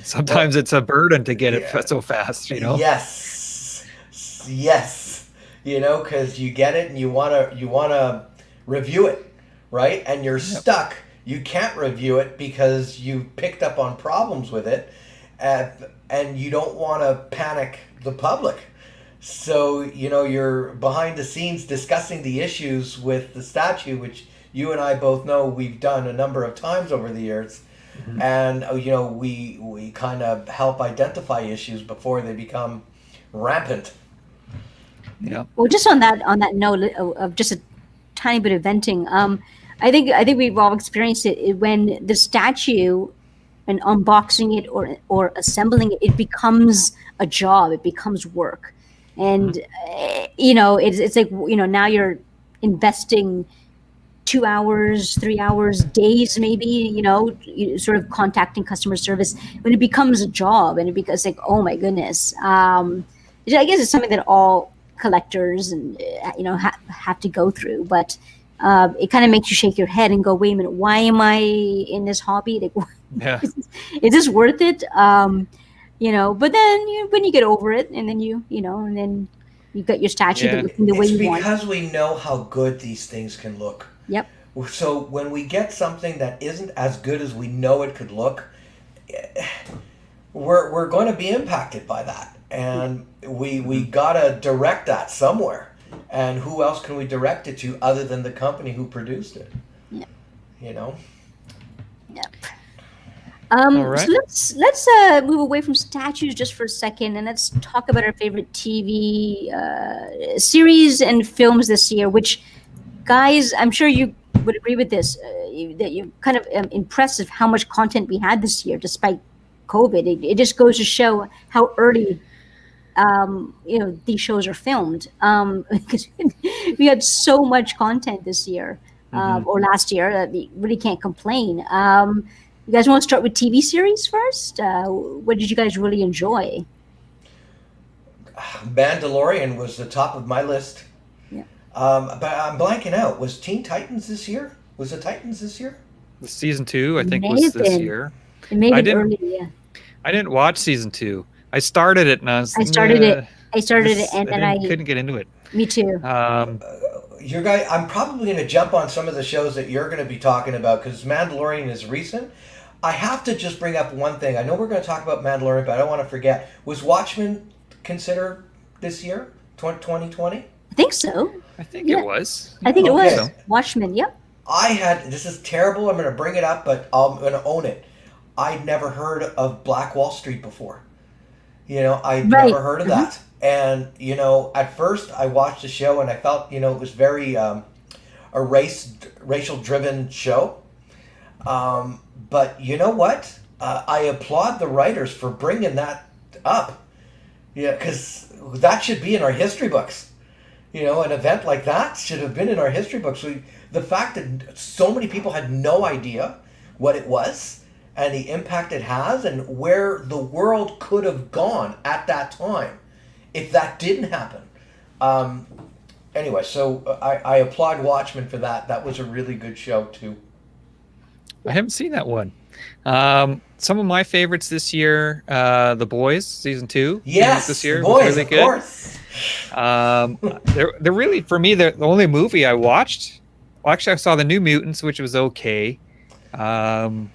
sometimes it's a burden to get it so fast, Yes, because you get it and you wanna review it, right? And you're stuck. You can't review it because you picked up on problems with it, and you don't want to panic the public. So you're behind the scenes discussing the issues with the statue, which you and I both know we've done a number of times over the years. Mm-hmm. And we kind of help identify issues before they become rampant. Yeah. Well, just on that note of just a tiny bit of venting, I think we've all experienced it when the statue, and unboxing it or assembling it, it becomes a job. It becomes work, and it's like now you're investing 2 hours, 3 hours, days, maybe, sort of contacting customer service when it becomes a job, and it becomes like, oh my goodness. I guess it's something that all collectors and have to go through, but it kind of makes you shake your head and go, wait a minute, why am I in this hobby? Like, is this worth it? But then when you get over it, and then and then you've got your statue that looking the way you want. It's because we know how good these things can look. Yep. So when we get something that isn't as good as we know it could look, we're going to be impacted by that, and we gotta direct that somewhere. And who else can we direct it to other than the company who produced it? Yeah. You know. Yeah. All right. So let's move away from statues just for a second, and let's talk about our favorite TV series and films this year. Which, guys, I'm sure you would agree with this. That you're kind of impressive how much content we had this year, despite COVID. It just goes to show how early these shows are filmed, because we had so much content this year or last year that we really can't complain. You guys want to start with TV series first? What did you guys really enjoy? Mandalorian was the top of my list. Yeah. But I'm blanking out. Was Teen Titans this year? Was it Titans this year? The season 2, I think, May was have this been. year. It may I have been didn't- early, yeah. I didn't watch season 2. I started it and I was. I started it, this- and then I couldn't get into it. me too. You guys, I'm probably going to jump on some of the shows that you're going to be talking about because Mandalorian is recent. I have to just bring up one thing. I know we're going to talk about Mandalorian, but I don't want to forget. Was Watchmen considered this year, 2020? I think so. I think Yeah. it was. I think it Okay. was Watchmen. Yep. This is terrible. I'm going to bring it up, but I'm going to own it. I'd never heard of Black Wall Street before. I'd Right. never heard of that. And, at first I watched the show and I felt, it was very a racial-driven show. But you know what? I applaud the writers for bringing that up. Yeah, because that should be in our history books. An event like that should have been in our history books. The fact that so many people had no idea what it was and the impact it has and where the world could have gone at that time if that didn't happen. Anyway, so I applaud Watchmen for that. That was a really good show, too. I haven't seen that one. Some of my favorites this year, The Boys season 2. Yes, this year Boys, was really of good. course. They're really, for me, the only movie I watched. Well, actually, I saw The New Mutants, which was okay. Wonder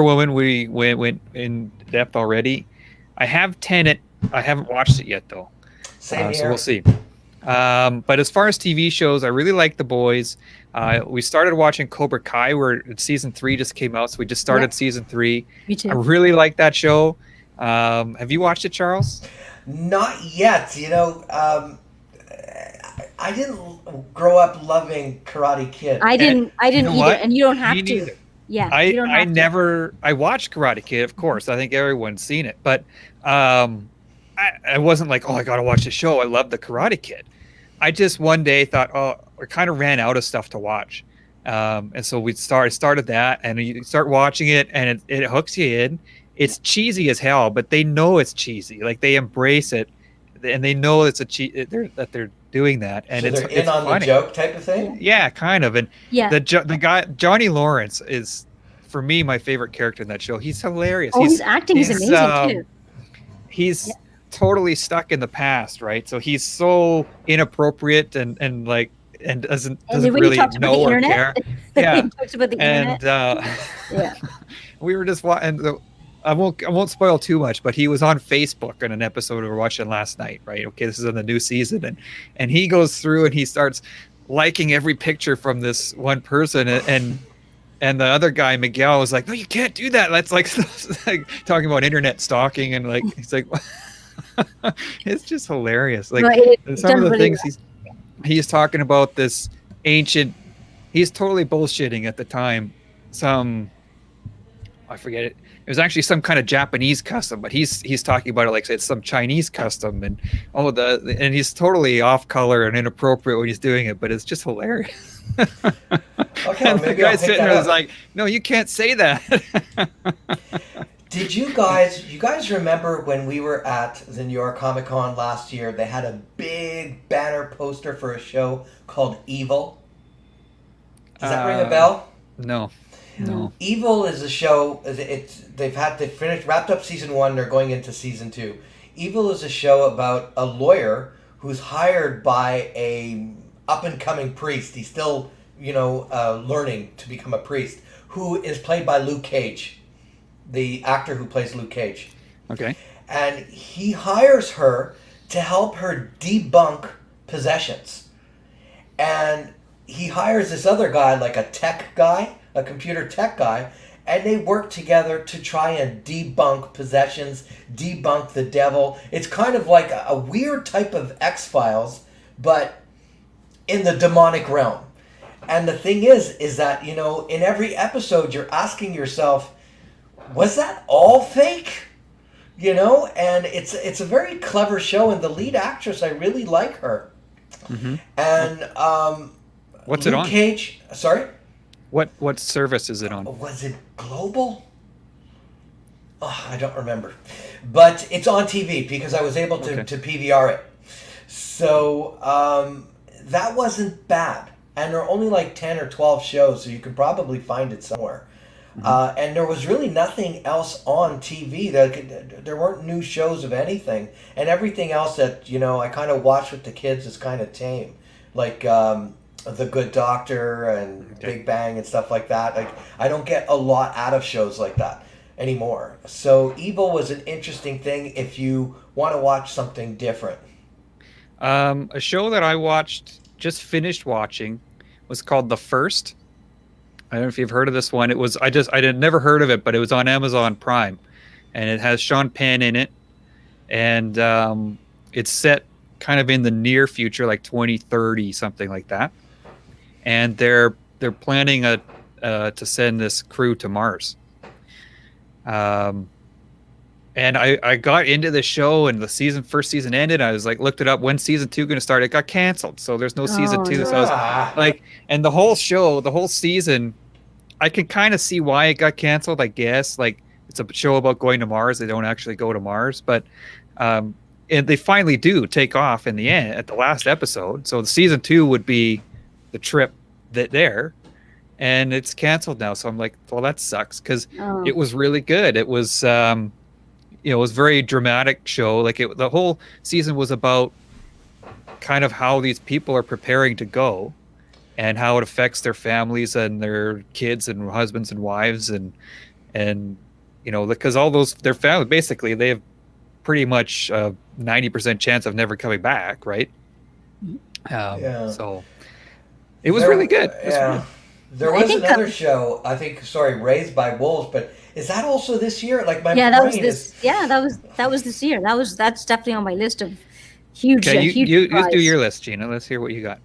Woman, we went in depth already. I have Tenet. I haven't watched it yet, though. Same here. So we'll see. But as far as TV shows, I really like The Boys. We started watching Cobra Kai, where season 3 just came out, so we just started season 3. Me too. I really like that show. Have you watched it, Charles? Not yet. I didn't grow up loving Karate Kid. I didn't know either, what? and you don't have Me to. neither. Yeah, you don't have to. I watched Karate Kid, of course. I think everyone's seen it, but I wasn't like, oh, I gotta watch the show. I love the Karate Kid. I just one day thought, oh, I kind of ran out of stuff to watch, and so we started that, and you start watching it, and it hooks you in. It's cheesy as hell, but they know it's cheesy. Like they embrace it, and they know it's that they're doing that, and so it's they're in on funny. the joke type of thing? Yeah, kind of. And Yeah. the guy Johnny Lawrence is, for me, my favorite character in that show. He's hilarious. Oh, his acting is amazing too. He's totally stuck in the past, right? So he's so inappropriate and doesn't And the doesn't way he really talks about know the or internet, care. the way Yeah, he talks about the and internet. Yeah. we were just watching. I won't spoil too much, but he was on Facebook in an episode we were watching last night, right? Okay, this is in the new season, and he goes through and he starts liking every picture from this one person, and the other guy Miguel was like, no, you can't do that. That's like talking about internet stalking, and like he's like, it's just hilarious. Like No, it's some of done the really things he's talking about this ancient. He's totally bullshitting at the time. I forget it. It was actually some kind of Japanese custom, but he's talking about it like it's some Chinese custom, and and he's totally off color and inappropriate when he's doing it, but it's just hilarious. Okay, And the maybe I'll guy pick sitting that there up. is like, no, you can't say that. Did you guys remember when we were at the New York Comic Con last year, they had a big banner poster for a show called Evil? Does that ring a bell? No. Evil is a show. They've wrapped up season 1. They're going into season 2. Evil is a show about a lawyer who's hired by a up and coming priest. He's still learning to become a priest, who is played by Luke Cage, the actor who plays Luke Cage. Okay. And he hires her to help her debunk possessions. And he hires this other guy, like a tech guy, a computer tech guy, and they work together to try and debunk possessions, debunk the devil. It's kind of like a weird type of X-Files, but in the demonic realm. And the thing is that, in every episode you're asking yourself, was that all fake? And it's a very clever show, and the lead actress, I really like her. Mm-hmm. And what's Luke it on? Cage, sorry? What service is it on? Was it Global? Oh, I don't remember. But it's on TV because I was able to PVR it. So that wasn't bad. And there are only like 10 or 12 shows, so you could probably find it somewhere. Mm-hmm. And there was really nothing else on TV. There weren't new shows of anything. And everything else that, I kind of watch with the kids is kind of tame. Like The Good Doctor and Big Bang and stuff like that. Like, I don't get a lot out of shows like that anymore. So Evil was an interesting thing if you want to watch something different. A show that I just finished watching, was called The First. I don't know if you've heard of this one. I had never heard of it, but it was on Amazon Prime, and it has Sean Penn in it, and it's set kind of in the near future, like 2030, something like that. And they're planning to send this crew to Mars. And I got into the show, and the first season ended. I was like, looked it up. When's season 2 going to start? It got canceled, so there's no season 2. No. So I was like, and the whole season, I can kind of see why it got canceled. I guess like it's a show about going to Mars. They don't actually go to Mars, but and they finally do take off in the end at the last episode. So the season 2 would be the trip there, and it's canceled now. So I'm like, well, that sucks, because it was really good. It was it was a very dramatic show. Like the whole season was about kind of how these people are preparing to go, and how it affects their families and their kids and husbands and wives, and because all their family, basically they have pretty much 90% chance of never coming back, right? So it was really good. There was another show, I think, Raised by Wolves, but is that also this year? Like that was this year. That's definitely on my list of huge. Okay, you surprise. do your list, Gina. Let's hear what you got.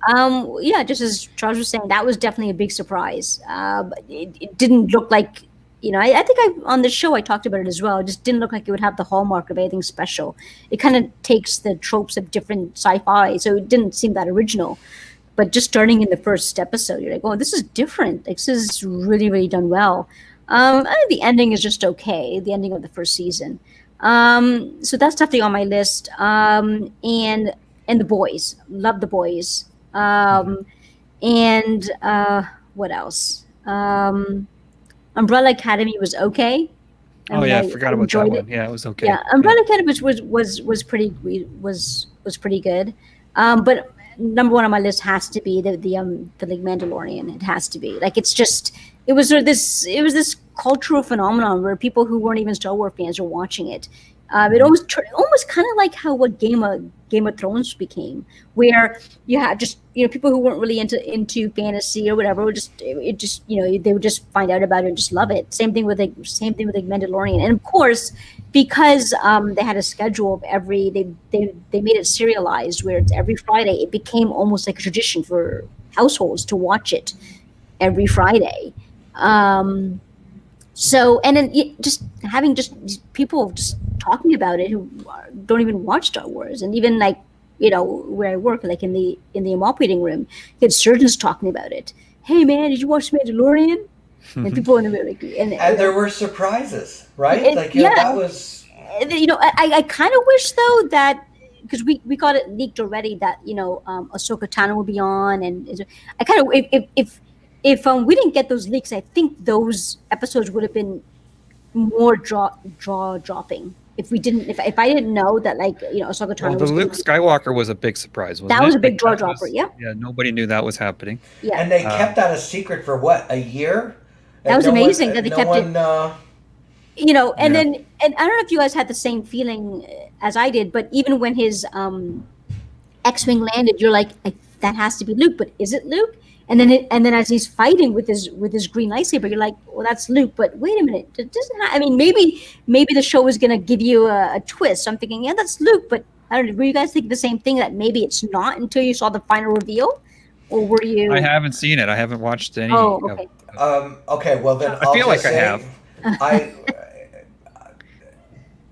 Just as Charles was saying, that was definitely a big surprise. But it didn't look like, I think on the show I talked about it as well. It just didn't look like it would have the hallmark of anything special. It kind of takes the tropes of different sci-fi, so it didn't seem that original. But just starting in the first episode, you're like, oh, this is different. Like, this is really, really done well. I think the ending is just okay, the ending of the first season. So that's definitely on my list. And The Boys. Love The Boys. And what else? Umbrella Academy was okay. I forgot about that one. Yeah, it was okay. Yeah, Umbrella Academy was pretty good. But number one on my list has to be the Mandalorian. It has to be. Like, it was this cultural phenomenon where people who weren't even Star Wars fans were watching it. It almost kind of like how what Game of Thrones became, where you have just people who weren't really into fantasy or whatever, they would just find out about it and just love it. Same thing with Mandalorian, and of course, because they had a schedule of they made it serialized where it's every Friday. It became almost like a tradition for households to watch it every Friday. So, and then just having people just talking about it who don't even watch Star Wars, and even like where I work, like in the operating room, you had surgeons talking about it. Hey man, did you watch Mandalorian? And people in the like, and there were surprises, right? That was. I kind of wish though that, because we got it leaked already that Ahsoka Tano will be on, and I kind of if we didn't get those leaks, I think those episodes would have been more jaw dropping. if I didn't know that, like, Ahsoka Well, Tano the was Luke Skywalker was a big surprise, wasn't that was it? a big Like, jaw that dropper. was- Yep. Yeah, nobody knew that was happening. Yeah. And they kept that a secret for what, a year? That was amazing that they kept it. And Yeah. then, and I don't know if you guys had the same feeling as I did, but even when his X-wing landed, you're like, that has to be Luke, but is it Luke? And then as he's fighting with his green lightsaber, you're like, well, that's Luke. But wait a minute, it doesn't. I mean, maybe the show was gonna give you a twist. So I'm thinking, yeah, that's Luke. But I don't know. Were you guys thinking the same thing, that maybe it's not until you saw the final reveal, or were you? I haven't seen it. I haven't watched any. Oh, okay. Okay, well then I feel like I have.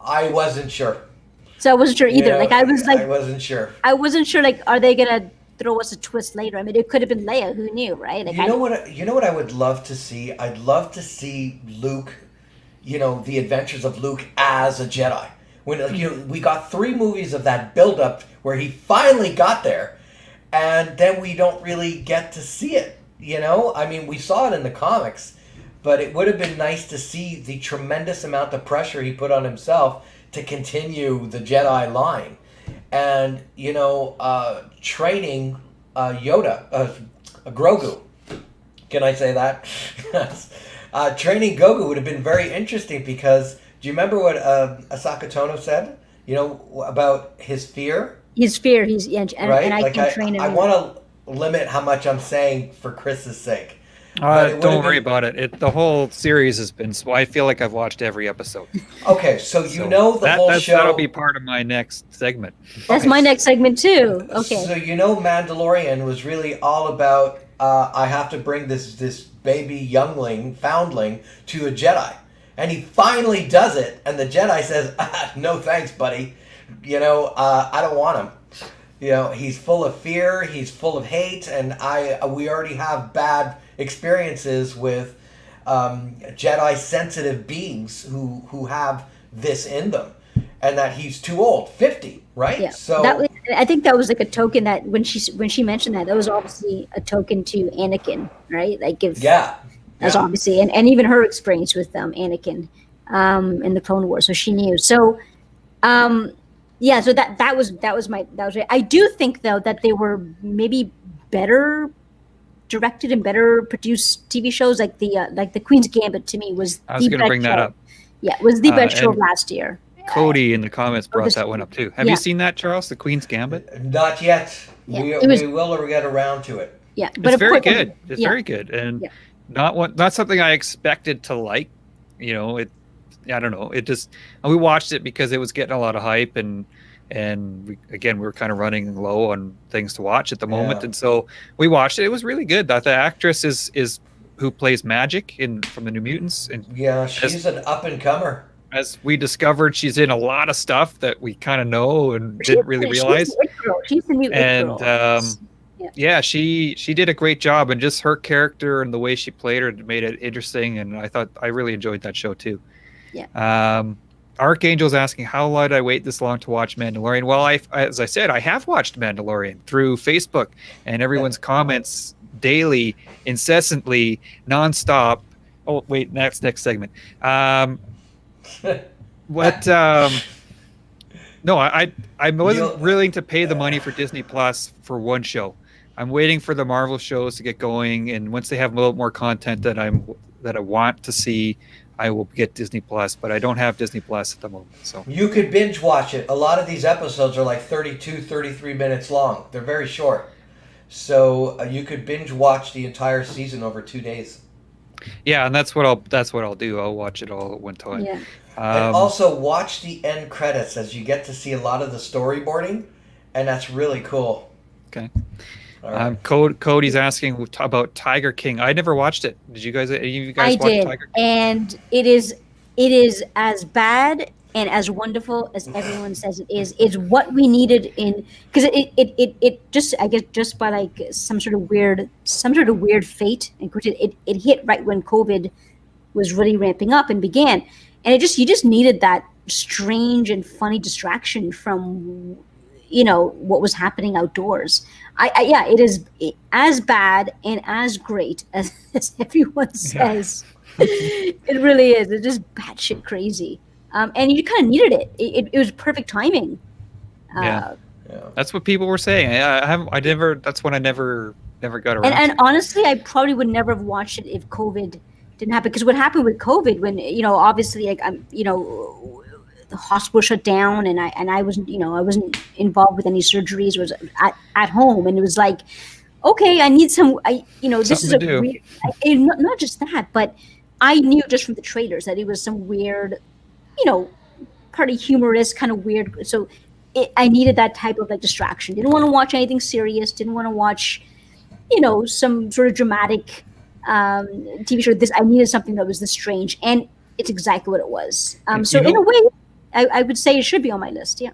I wasn't sure. So I wasn't sure either. Like I wasn't sure. I wasn't sure. Like, are they gonna throw us a twist later? I mean, it could have been Leia. Who knew, right? Like, You know what I would love to see? I'd love to see Luke. The adventures of Luke as a Jedi. When we got 3 movies of that build up where he finally got there, and then we don't really get to see it. I mean, we saw it in the comics, but it would have been nice to see the tremendous amount of pressure he put on himself to continue the Jedi line. And, training Yoda, Grogu. Can I say that? Training Grogu would have been very interesting because, do you remember what Ahsoka Tano said? About his fear? His fear, right? And I like can train him. I want to limit how much I'm saying for Chris's sake. Don't worry about it. The whole series has been. So I feel like I've watched every episode. Okay, so the whole show. That'll be part of my next segment. That's my next segment too. Okay. So Mandalorian was really all about. I have to bring this baby foundling to a Jedi, and he finally does it. And the Jedi says, "No thanks, buddy. I don't want him." He's full of fear. He's full of hate, and we already have bad experiences with Jedi sensitive beings who have this in them, and that he's too old, 50, right? Yeah. So I think that was like a token that when she mentioned that was obviously a token to Anakin, right? Like that's obviously and even her experience with Anakin in the Clone Wars, so she knew. So yeah, so that was right. I do think though that they were maybe better directed and better produced TV shows, like the Queen's Gambit to me was. I was going to bring that up. Yeah, it was the best show of last year. Cody in the comments brought that one up too. Have you seen that, Charles? The Queen's Gambit? Not yet. Yeah. We will get around to it. Yeah, but it's very good. It's very good, and not something I expected to like. I don't know. It just we watched it because it was getting a lot of hype, and we were kind of running low on things to watch at the moment, and so we watched it. It was really good. That the actress is who plays Magic from the New Mutants, and she's an up and comer. As we discovered, she's in a lot of stuff that we kind of know and didn't really realize. She's the new girl. She did a great job, and just her character and the way she played her made it interesting, and I really enjoyed that show too. Yeah. Archangel's asking, how long did I wait this long to watch Mandalorian? Well, as I said, I have watched Mandalorian through Facebook and everyone's comments daily, incessantly, nonstop. Oh, wait, next segment. No, I wasn't willing to pay the money for Disney Plus for one show. I'm waiting for the Marvel shows to get going, and once they have a little more content that I want to see, I will get Disney Plus, but I don't have Disney Plus at the moment. So you could binge watch it. A lot of these episodes are like 32, 33 minutes long. They're very short. So you could binge watch the entire season over 2 days. Yeah, and that's what I'll do. I'll watch it all at one time. Yeah. And also watch the end credits, as you get to see a lot of the storyboarding, and that's really cool. Okay. Right. Cody's asking about Tiger King. I never watched it. Did you guys? You guys watch Tiger King? And it is as bad and as wonderful as everyone says it is. It's what we needed because it just, I guess, just by like some sort of weird fate, and it hit right when COVID was really ramping up and began, and you just needed that strange and funny distraction from what was happening outdoors. It is as bad and as great as everyone says. It really is. It's just batshit crazy. and you kind of needed it. It was perfect timing. Yeah. Yeah. That's what people were saying. I never. That's when I never got around. And honestly, I probably would never have watched it if COVID didn't happen. Because what happened with COVID, when obviously, like the hospital shut down, and I wasn't involved with any surgeries. Was at home, and it was like, okay, I need some. This is a weird. Not just that, but I knew just from the trailers that it was some weird, kind of humorous, kind of weird. So I needed that type of like distraction. Didn't want to watch anything serious. Didn't want to watch, some sort of dramatic TV show. I needed something that was this strange, and it's exactly what it was. So in a way, I would say it should be on my list. Yeah.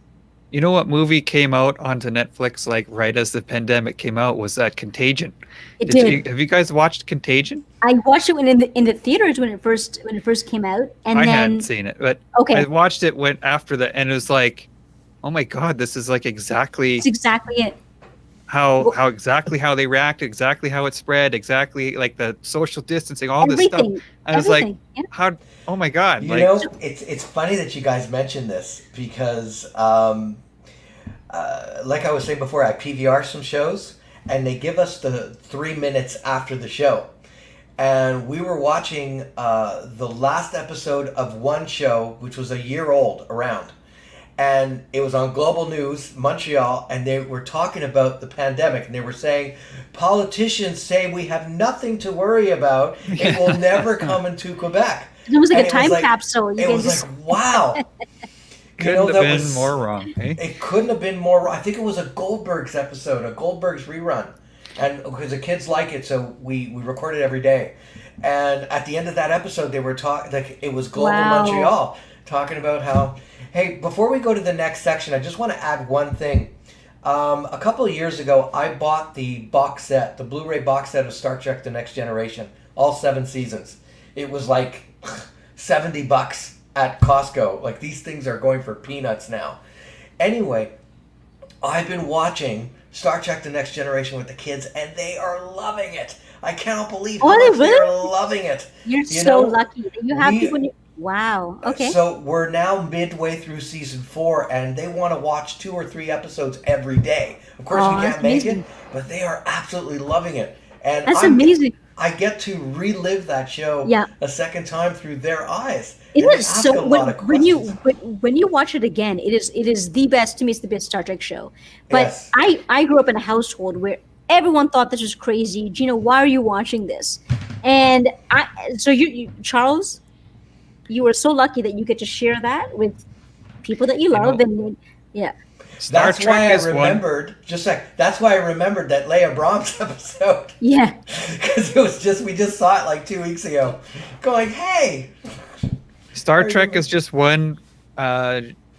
You know what movie came out onto Netflix like right as the pandemic came out? Was that Contagion? It did. Have you guys watched Contagion? I watched it in the theaters when it first came out, and I then hadn't seen it, but okay, I watched it after that, and it was like, oh my god, this is like exactly. It's exactly it. How exactly how they reacted, exactly how it spread, exactly like the social distancing, all this stuff. I was like, how? Oh my god! It's funny that you guys mentioned this because, like I was saying before, I PVR some shows and they give us the 3 minutes after the show, and we were watching the last episode of one show which was a year old around. And it was on Global News, Montreal, and they were talking about the pandemic. And they were saying, politicians say we have nothing to worry about. It will never come into Quebec. It was like a time capsule. It was like, wow. Couldn't have been more wrong. Eh? It couldn't have been more wrong. I think it was a Goldberg's episode, a Goldberg's rerun. And because the kids like it, so we record it every day. And at the end of that episode, they were talking, like it was Global Montreal, talking about how... Hey, before we go to the next section, I just want to add one thing. A couple of years ago, I bought the box set, the Blu-ray box set of Star Trek The Next Generation, all 7 seasons. It was like $70 at Costco. Like, these things are going for peanuts now. Anyway, I've been watching Star Trek The Next Generation with the kids, and they are loving it. I cannot believe how much they're loving it. You're so lucky that you have people... Wow. Okay. So we're now midway through season 4, and they want to watch 2 or 3 episodes every day. Of course, we can't make it, but they are absolutely loving it. And that's amazing. I get to relive that show a second time through their eyes. It is so when you watch it again, it is the best. To me, it's the best Star Trek show. But I grew up in a household where everyone thought this was crazy. Gina, why are you watching this? And you Charles. You were so lucky that you get to share that with people that you love, That's why I remembered. That's why I remembered that Leia Brahms episode. Yeah, because it was we just saw it like 2 weeks ago. Going, hey. Star Trek is just one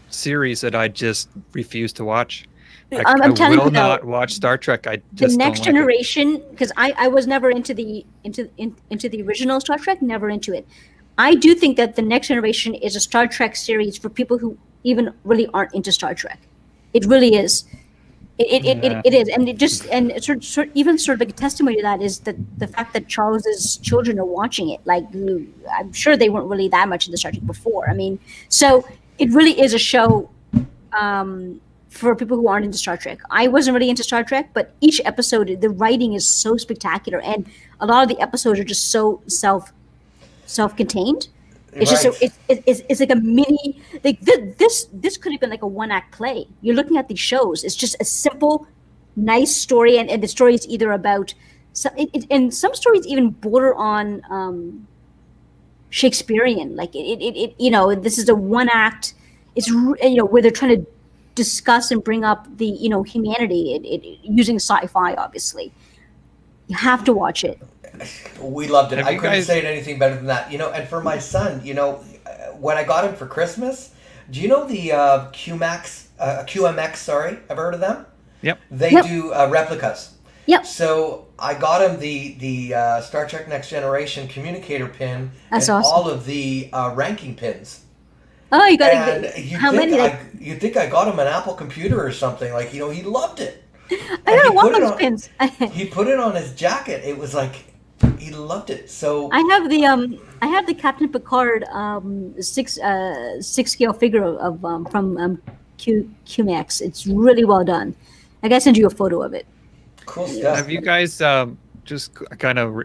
series that I just refuse to watch. I will not watch Star Trek. I just the Next Generation, because I was never into the original Star Trek. Never into it. I do think that the Next Generation is a Star Trek series for people who even really aren't into Star Trek. It really is. It is, and even sort of like a testimony to that is that the fact that Charles's children are watching it. Like, I'm sure they weren't really that much into Star Trek before. I mean, so it really is a show for people who aren't into Star Trek. I wasn't really into Star Trek, but each episode, the writing is so spectacular, and a lot of the episodes are just so self-contained. It's just it's like a mini, like this could have been like a one-act play. You're looking at these shows, it's just a simple, nice story, and the story is either about and some stories even border on Shakespearean. Like this is a one-act. It's where they're trying to discuss and bring up the humanity using sci-fi. Obviously, you have to watch it. We loved it. I couldn't say anything better than that. And for my son, when I got him for Christmas, do you know the QMX? Sorry, ever heard of them? Yep. They do replicas. Yep. So I got him the Star Trek Next Generation communicator pin. That's and awesome. all of the ranking pins. Oh, you got how many? You think I got him an Apple computer or something? Like he loved it. I gotta want those pins. He put it on his jacket. It was like he loved it. So I have the Captain Picard six scale figure of from QMax. It's really well done. I gotta send you a photo of it. cool stuff. Have you guys just kind of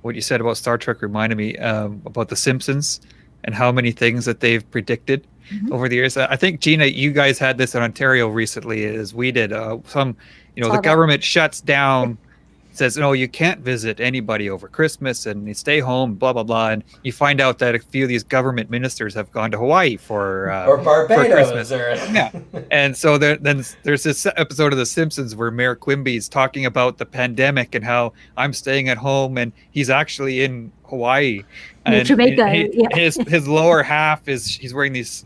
what you said about Star Trek reminded me about The Simpsons and how many things that they've predicted over the years. I think, Gina, you guys had this in Ontario recently, as we did. The government shuts down, says, no, you can't visit anybody over Christmas and you stay home, blah, blah, blah. And you find out that a few of these government ministers have gone to Hawaii for Barbados. Yeah. And so then there's this episode of The Simpsons where Mayor Quimby's talking about the pandemic and how I'm staying at home and he's actually in Hawaii. And Jamaica, his lower half he's wearing these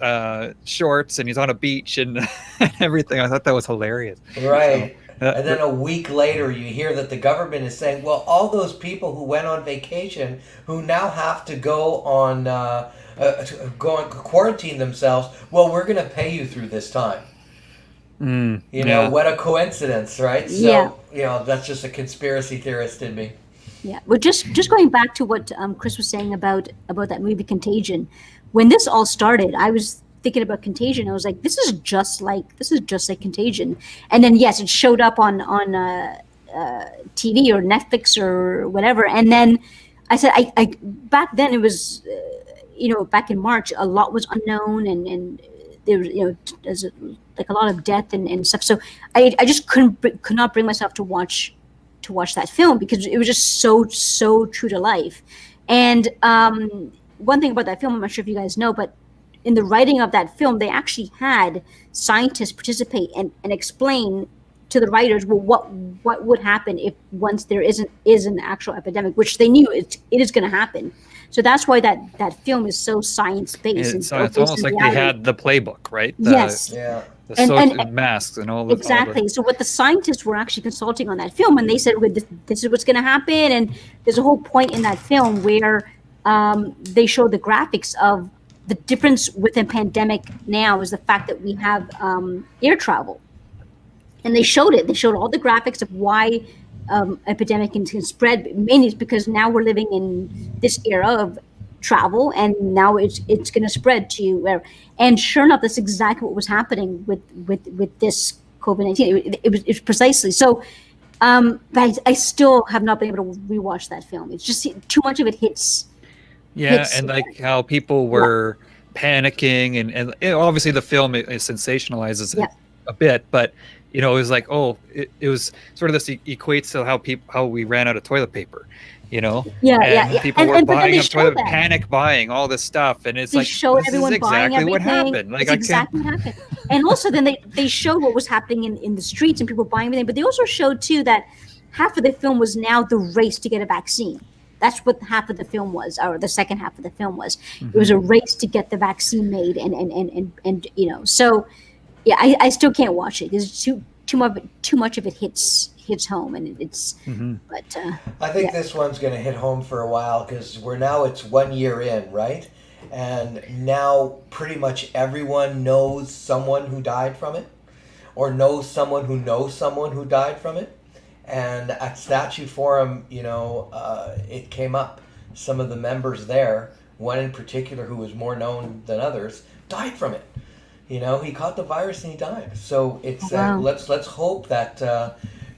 shorts and he's on a beach and everything. I thought that was hilarious. Right. And then a week later, you hear that the government is saying, well, all those people who went on vacation, who now have to go on quarantine themselves, well, we're going to pay you through this time. You know, what a coincidence, right? So, that's just a conspiracy theorist in me. Yeah. Well, just going back to what Chris was saying about that movie Contagion. When this all started, I was thinking about Contagion. I was like, this is just like Contagion. And then yes, it showed up on TV or Netflix or whatever. And then I said, I back then it was back in March, a lot was unknown and there was there's like a lot of death and stuff. So I just could not bring myself to watch that film because it was just so true to life. And one thing about that film, I'm not sure if you guys know, but in the writing of that film, they actually had scientists participate and explain to the writers, well, what would happen if once there is an actual epidemic, which they knew it is going to happen. So that's why that film is so science based. It's almost like they had the playbook, right? Yes. Yeah. The social masks and all. Exactly. So what the scientists were actually consulting on that film, and they said, well, this is what's going to happen. And there's a whole point in that film where they show the graphics of the difference with a pandemic now is the fact that we have air travel. And they showed it. They showed all the graphics of why epidemic can spread. Mainly it's because now we're living in this era of travel, and now it's going to spread to where. And sure enough, that's exactly what was happening with this COVID-19. It was precisely so. But I still have not been able to rewatch that film. It's just too much of it hits. Yeah, and like how people were panicking, and obviously the film it sensationalizes it a bit, but it was like, it was sort of this equates to how we ran out of toilet paper, People were buying up toilet, panic buying all this stuff, and it's they like showed this everyone is exactly buying what everything. happened. Like it's exactly what happened. And also then they showed what was happening in the streets and people buying everything, but they also showed too that half of the film was now the race to get a vaccine. That's what half of the film was, or the second half of the film was. It was a race to get the vaccine made, and So, yeah, I still can't watch it because too much of it hits home, and it's. But I think this one's going to hit home for a while because it's 1 year in, right? And now pretty much everyone knows someone who died from it, or knows someone who died from it. And at Statue Forum, it came up. Some of the members there, one in particular who was more known than others, died from it. He caught the virus and he died. So it's let's hope that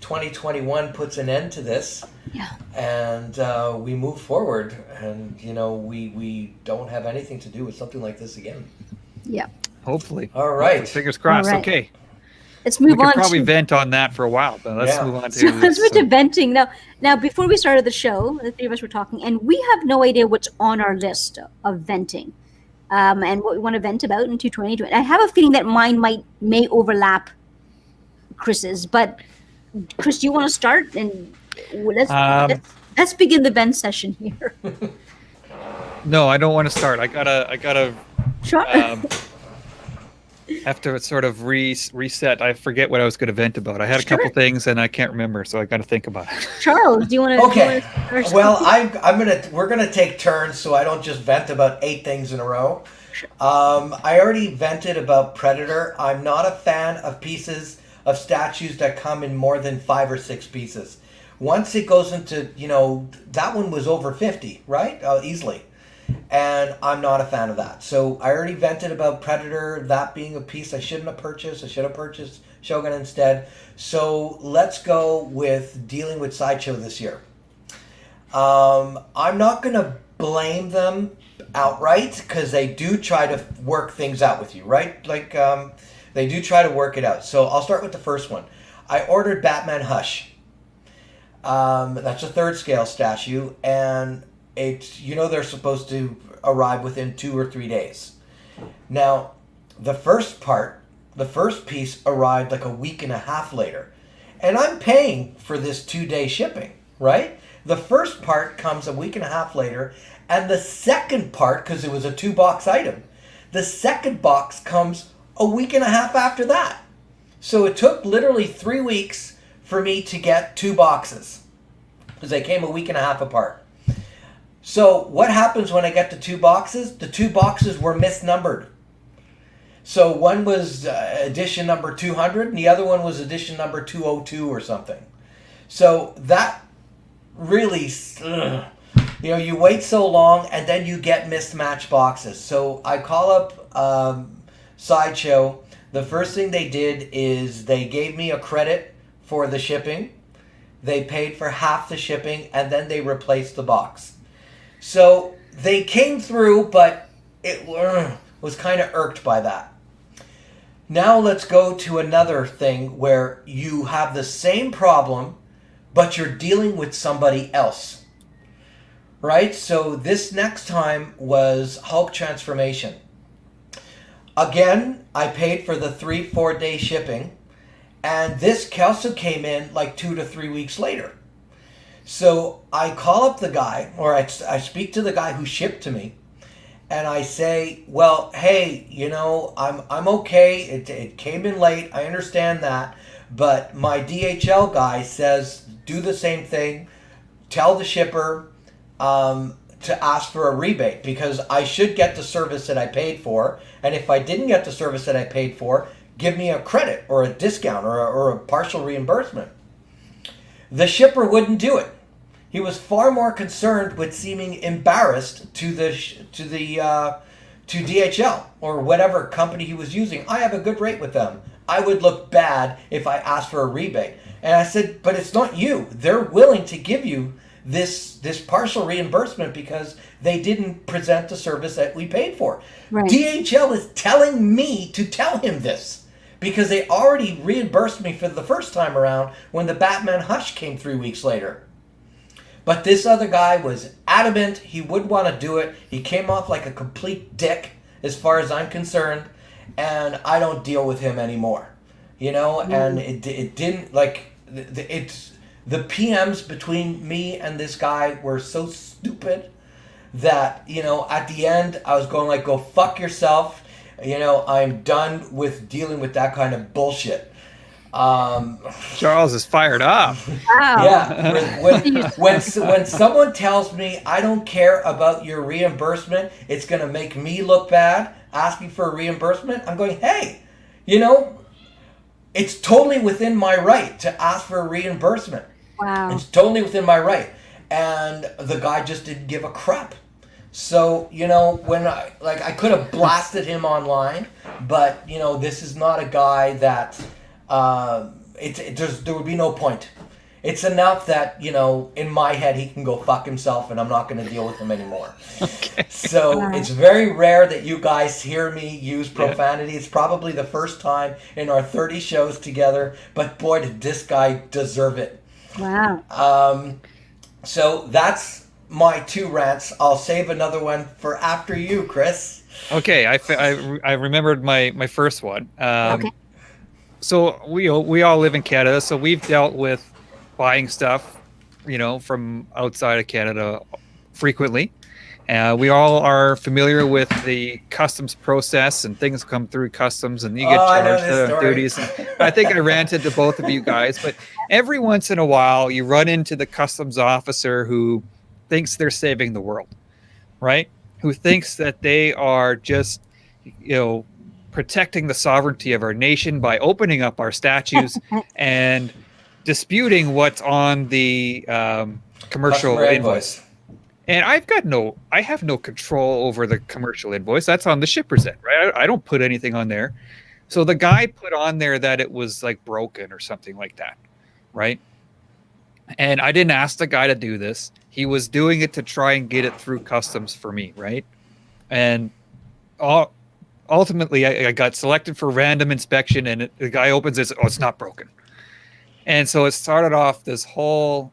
2021 puts an end to this. Yeah. And we move forward, and we don't have anything to do with something like this again. Yeah. Hopefully. All right. Hopefully, fingers crossed. All right. Okay. Let's move on. We could probably vent on that for a while, but let's move on to. Let's move to venting now. Before we started the show, the three of us were talking, and we have no idea what's on our list of venting, and what we want to vent about in 2020. I have a feeling that mine may overlap Chris's, but Chris, do you want to start? And let's begin the vent session here. No, I don't want to start. I gotta. Sure. Have to sort of reset. I forget what I was going to vent about. I had a couple things and I can't remember, so I got to think about it. Charles, do you want to? Okay. Well, we're gonna take turns, so I don't just vent about 8 things in a row. Sure. I already vented about Predator. I'm not a fan of pieces of statues that come in more than 5 or 6 pieces. Once it goes into, that one was over 50, right? Easily. And I'm not a fan of that. So I already vented about Predator, that being a piece I shouldn't have purchased. I should have purchased Shogun instead. So let's go with dealing with Sideshow this year. I'm not going to blame them outright because they do try to work things out with you, right? Like, they do try to work it out. So I'll start with the first one. I ordered Batman Hush. That's a 3rd scale statue, and it's, they're supposed to arrive within 2 or 3 days. Now, the first piece arrived like a week and a half later. And I'm paying for this 2-day shipping, right? The first part comes a week and a half later, and the second part, because it was a 2-box item, the second box comes a week and a half after that. So it took literally 3 weeks for me to get 2 boxes, because they came a week and a half apart. So what happens when I get the 2 boxes? The 2 boxes were misnumbered. So one was edition number 200 and the other one was edition number 202 or something. So that really, you wait so long and then you get mismatched boxes. So I call up Sideshow. The first thing they did is they gave me a credit for the shipping. They paid for half the shipping and then they replaced the box. So they came through, but it was kind of irked by that. Now let's go to another thing where you have the same problem, but you're dealing with somebody else. Right? So this next time was Hulk Transformation. Again, I paid for the 3-4 day shipping, and this also came in like 2 to 3 weeks later. So I call up the guy, or I speak to the guy who shipped to me, and I say, well, hey, I'm okay. It came in late. I understand that. But my DHL guy says, do the same thing. Tell the shipper to ask for a rebate, because I should get the service that I paid for. And if I didn't get the service that I paid for, give me a credit or a discount or a partial reimbursement. The shipper wouldn't do it. He was far more concerned with seeming embarrassed to DHL or whatever company he was using. I have a good rate with them. I would look bad if I asked for a rebate. And I said, but it's not you. They're willing to give you this partial reimbursement because they didn't present the service that we paid for. Right. DHL is telling me to tell him this, because they already reimbursed me for the first time around when the Batman Hush came 3 weeks later. But this other guy was adamant he wouldn't want to do it. He came off like a complete dick as far as I'm concerned, and I don't deal with him anymore. And it didn't, like, the PMs between me and this guy were so stupid that, at the end I was going like, go fuck yourself. I'm done with dealing with that kind of bullshit. Charles is fired up. Wow. Yeah. When someone tells me I don't care about your reimbursement, it's going to make me look bad asking for a reimbursement, I'm going, hey, it's totally within my right to ask for a reimbursement. Wow. It's totally within my right. And the guy just didn't give a crap. So, when I could have blasted him online, but, this is not a guy that, there would be no point. It's enough that, in my head, he can go fuck himself and I'm not going to deal with him anymore. Okay. So it's very rare that you guys hear me use profanity. Yeah. It's probably the first time in our 30 shows together, but boy, did this guy deserve it. Wow. So that's my 2 rants. I'll save another one for after you, Chris. Okay, I remembered my first one. Okay. So we all live in Canada, so we've dealt with buying stuff, from outside of Canada frequently. We all are familiar with the customs process, and things come through customs, and you get charged duties. I think I ranted to both of you guys, but every once in a while, you run into the customs officer who thinks they're saving the world, right? Who thinks that they are just, protecting the sovereignty of our nation by opening up our statues and disputing what's on the commercial Customer invoice. And I have no control over the commercial invoice. That's on the shipper's end, right? I don't put anything on there. So the guy put on there that it was like broken or something like that, right? And I didn't ask the guy to do this. He was doing it to try and get it through customs for me, right? And ultimately, I got selected for random inspection, and the guy opens it. Oh, it's not broken. And so it started off this whole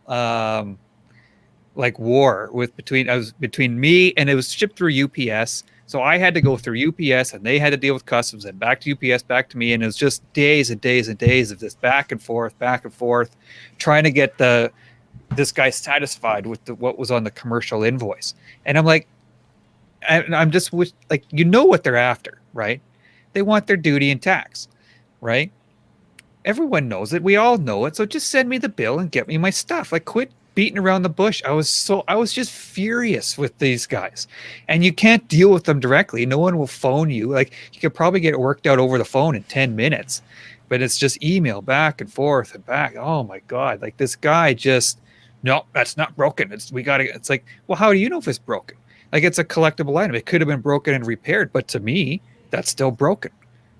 like war between me, and it was shipped through UPS. So I had to go through UPS, and they had to deal with customs, and back to UPS, back to me, and it was just days and days and days of this back and forth, trying to get this guy satisfied with what was on the commercial invoice. And I'm like, I'm just like, you know what they're after, right? They want their duty and tax, right? Everyone knows it. We all know it. So just send me the bill and get me my stuff. Like, quit beating around the bush. I was just furious with these guys, and you can't deal with them directly. No one will phone you. Like, you could probably get it worked out over the phone in 10 minutes, but it's just email back and forth and back. Oh my God. Like, this guy just, no, that's not broken. It's like, well, how do you know if it's broken? Like, it's a collectible item. It could have been broken and repaired, but to me, that's still broken.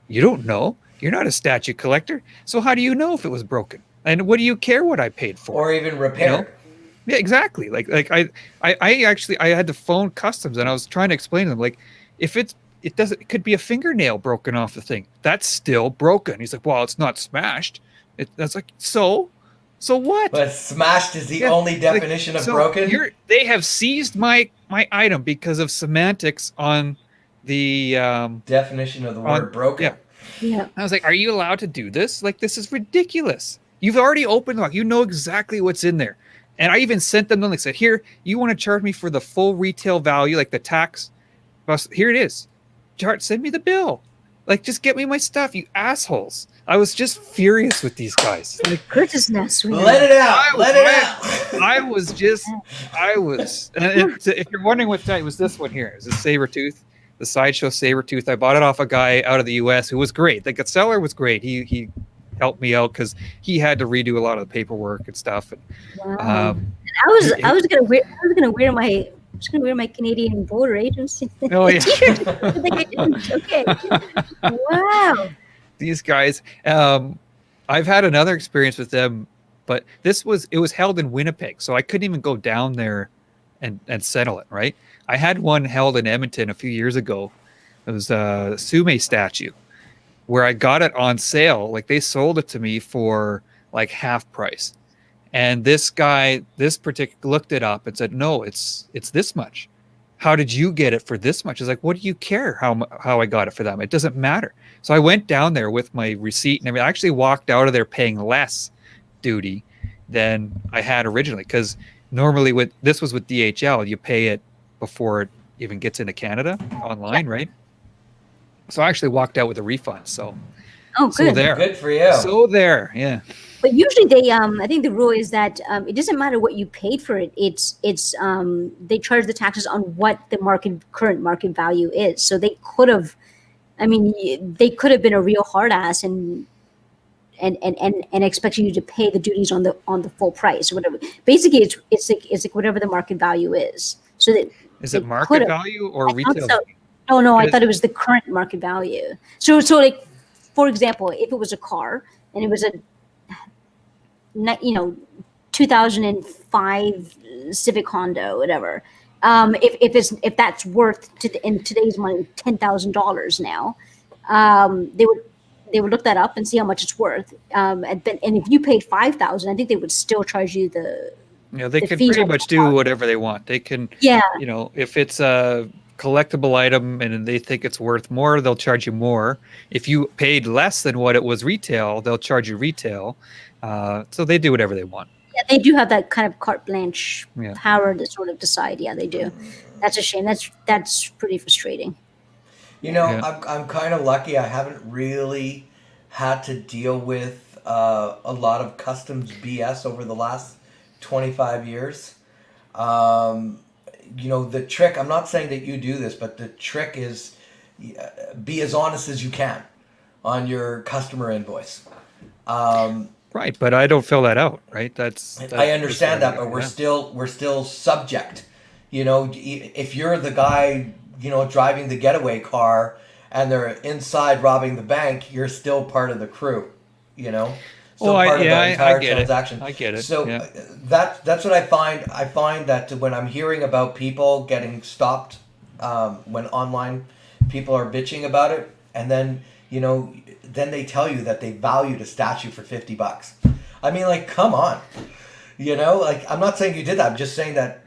You don't know. You're not a statue collector. So how do you know if it was broken? And what do you care what I paid for? Or even repaired. You know? Yeah, exactly. Like I had to phone customs, and I was trying to explain to them, like, if it could be a fingernail broken off the thing. That's still broken. He's like, well, it's not smashed. That's like, so what? But smashed is the only definition of broken. They have seized my item because of semantics on the definition of the word broken. Yeah. I was like, are you allowed to do this? Like, this is ridiculous. You've already opened the box. You know exactly what's in there. And I even sent them, like, said, here, you want to charge me for the full retail value, like the tax? Here it is. Send me the bill. Like, just get me my stuff, you assholes. I was just furious with these guys. Like, Curtis Ness. Let it out. Let it out. I was. And if you're wondering what it was, this one here. It was a Sabretooth, the Sideshow Sabretooth. I bought it off a guy out of the U.S. who was great. Like, the seller was great. He helped me out because he had to redo a lot of the paperwork and stuff. And, wow. I was gonna wear my Canadian border agency. Oh yeah. Okay. Wow. These guys. I've had another experience with them, but it was held in Winnipeg, so I couldn't even go down there and settle it. Right. I had one held in Edmonton a few years ago. It was a Sume statue, where I got it on sale. Like, they sold it to me for like half price. And this guy, looked it up and said, no, it's this much. How did you get it for this much? It's like, what do you care how I got it for them? It doesn't matter. So I went down there with my receipt, and I actually walked out of there paying less duty than I had originally. Because normally this was with DHL, you pay it before it even gets into Canada online, right? So I actually walked out with a refund. So, good. So there. Good for you. So there, yeah. But usually they, I think the rule is that it doesn't matter what you paid for it. It's they charge the taxes on what the current market value is. So they could have, they could have been a real hard ass and expecting you to pay the duties on the full price or whatever. Basically, it's like whatever the market value is. So that is it market value or retail? No, I thought it was the current market value. So like, for example, if it was a car and it was a 2005 Civic Honda, whatever. If that's worth in today's money $10,000 now, they would look that up and see how much it's worth. And if you paid $5,000, I think they would still charge you the. Yeah, they can pretty much do whatever they want. They can. Yeah. If it's a collectible item and they think it's worth more, they'll charge you more. If you paid less than what it was retail, they'll charge you retail. So they do whatever they want. Yeah, they do have that kind of carte blanche power to sort of decide. Yeah, they do. That's a shame. That's pretty frustrating. I'm kind of lucky. I haven't really had to deal with a lot of customs BS over the last 25 years. The trick, I'm not saying that you do this, but the trick is be as honest as you can on your customer invoice. Right, but I don't fill that out, right? I understand that, but we're still subject. You know, if you're the guy, you know, driving the getaway car and they're inside robbing the bank, you're still part of the crew. You know, still part of the entire transaction. I get it. So yeah. that's what I find. I find that when I'm hearing about people getting stopped when online people are bitching about it, and then you know, then they tell you that they valued a statue for $50. I mean, like, come on. You know, like, I'm not saying you did that. I'm just saying that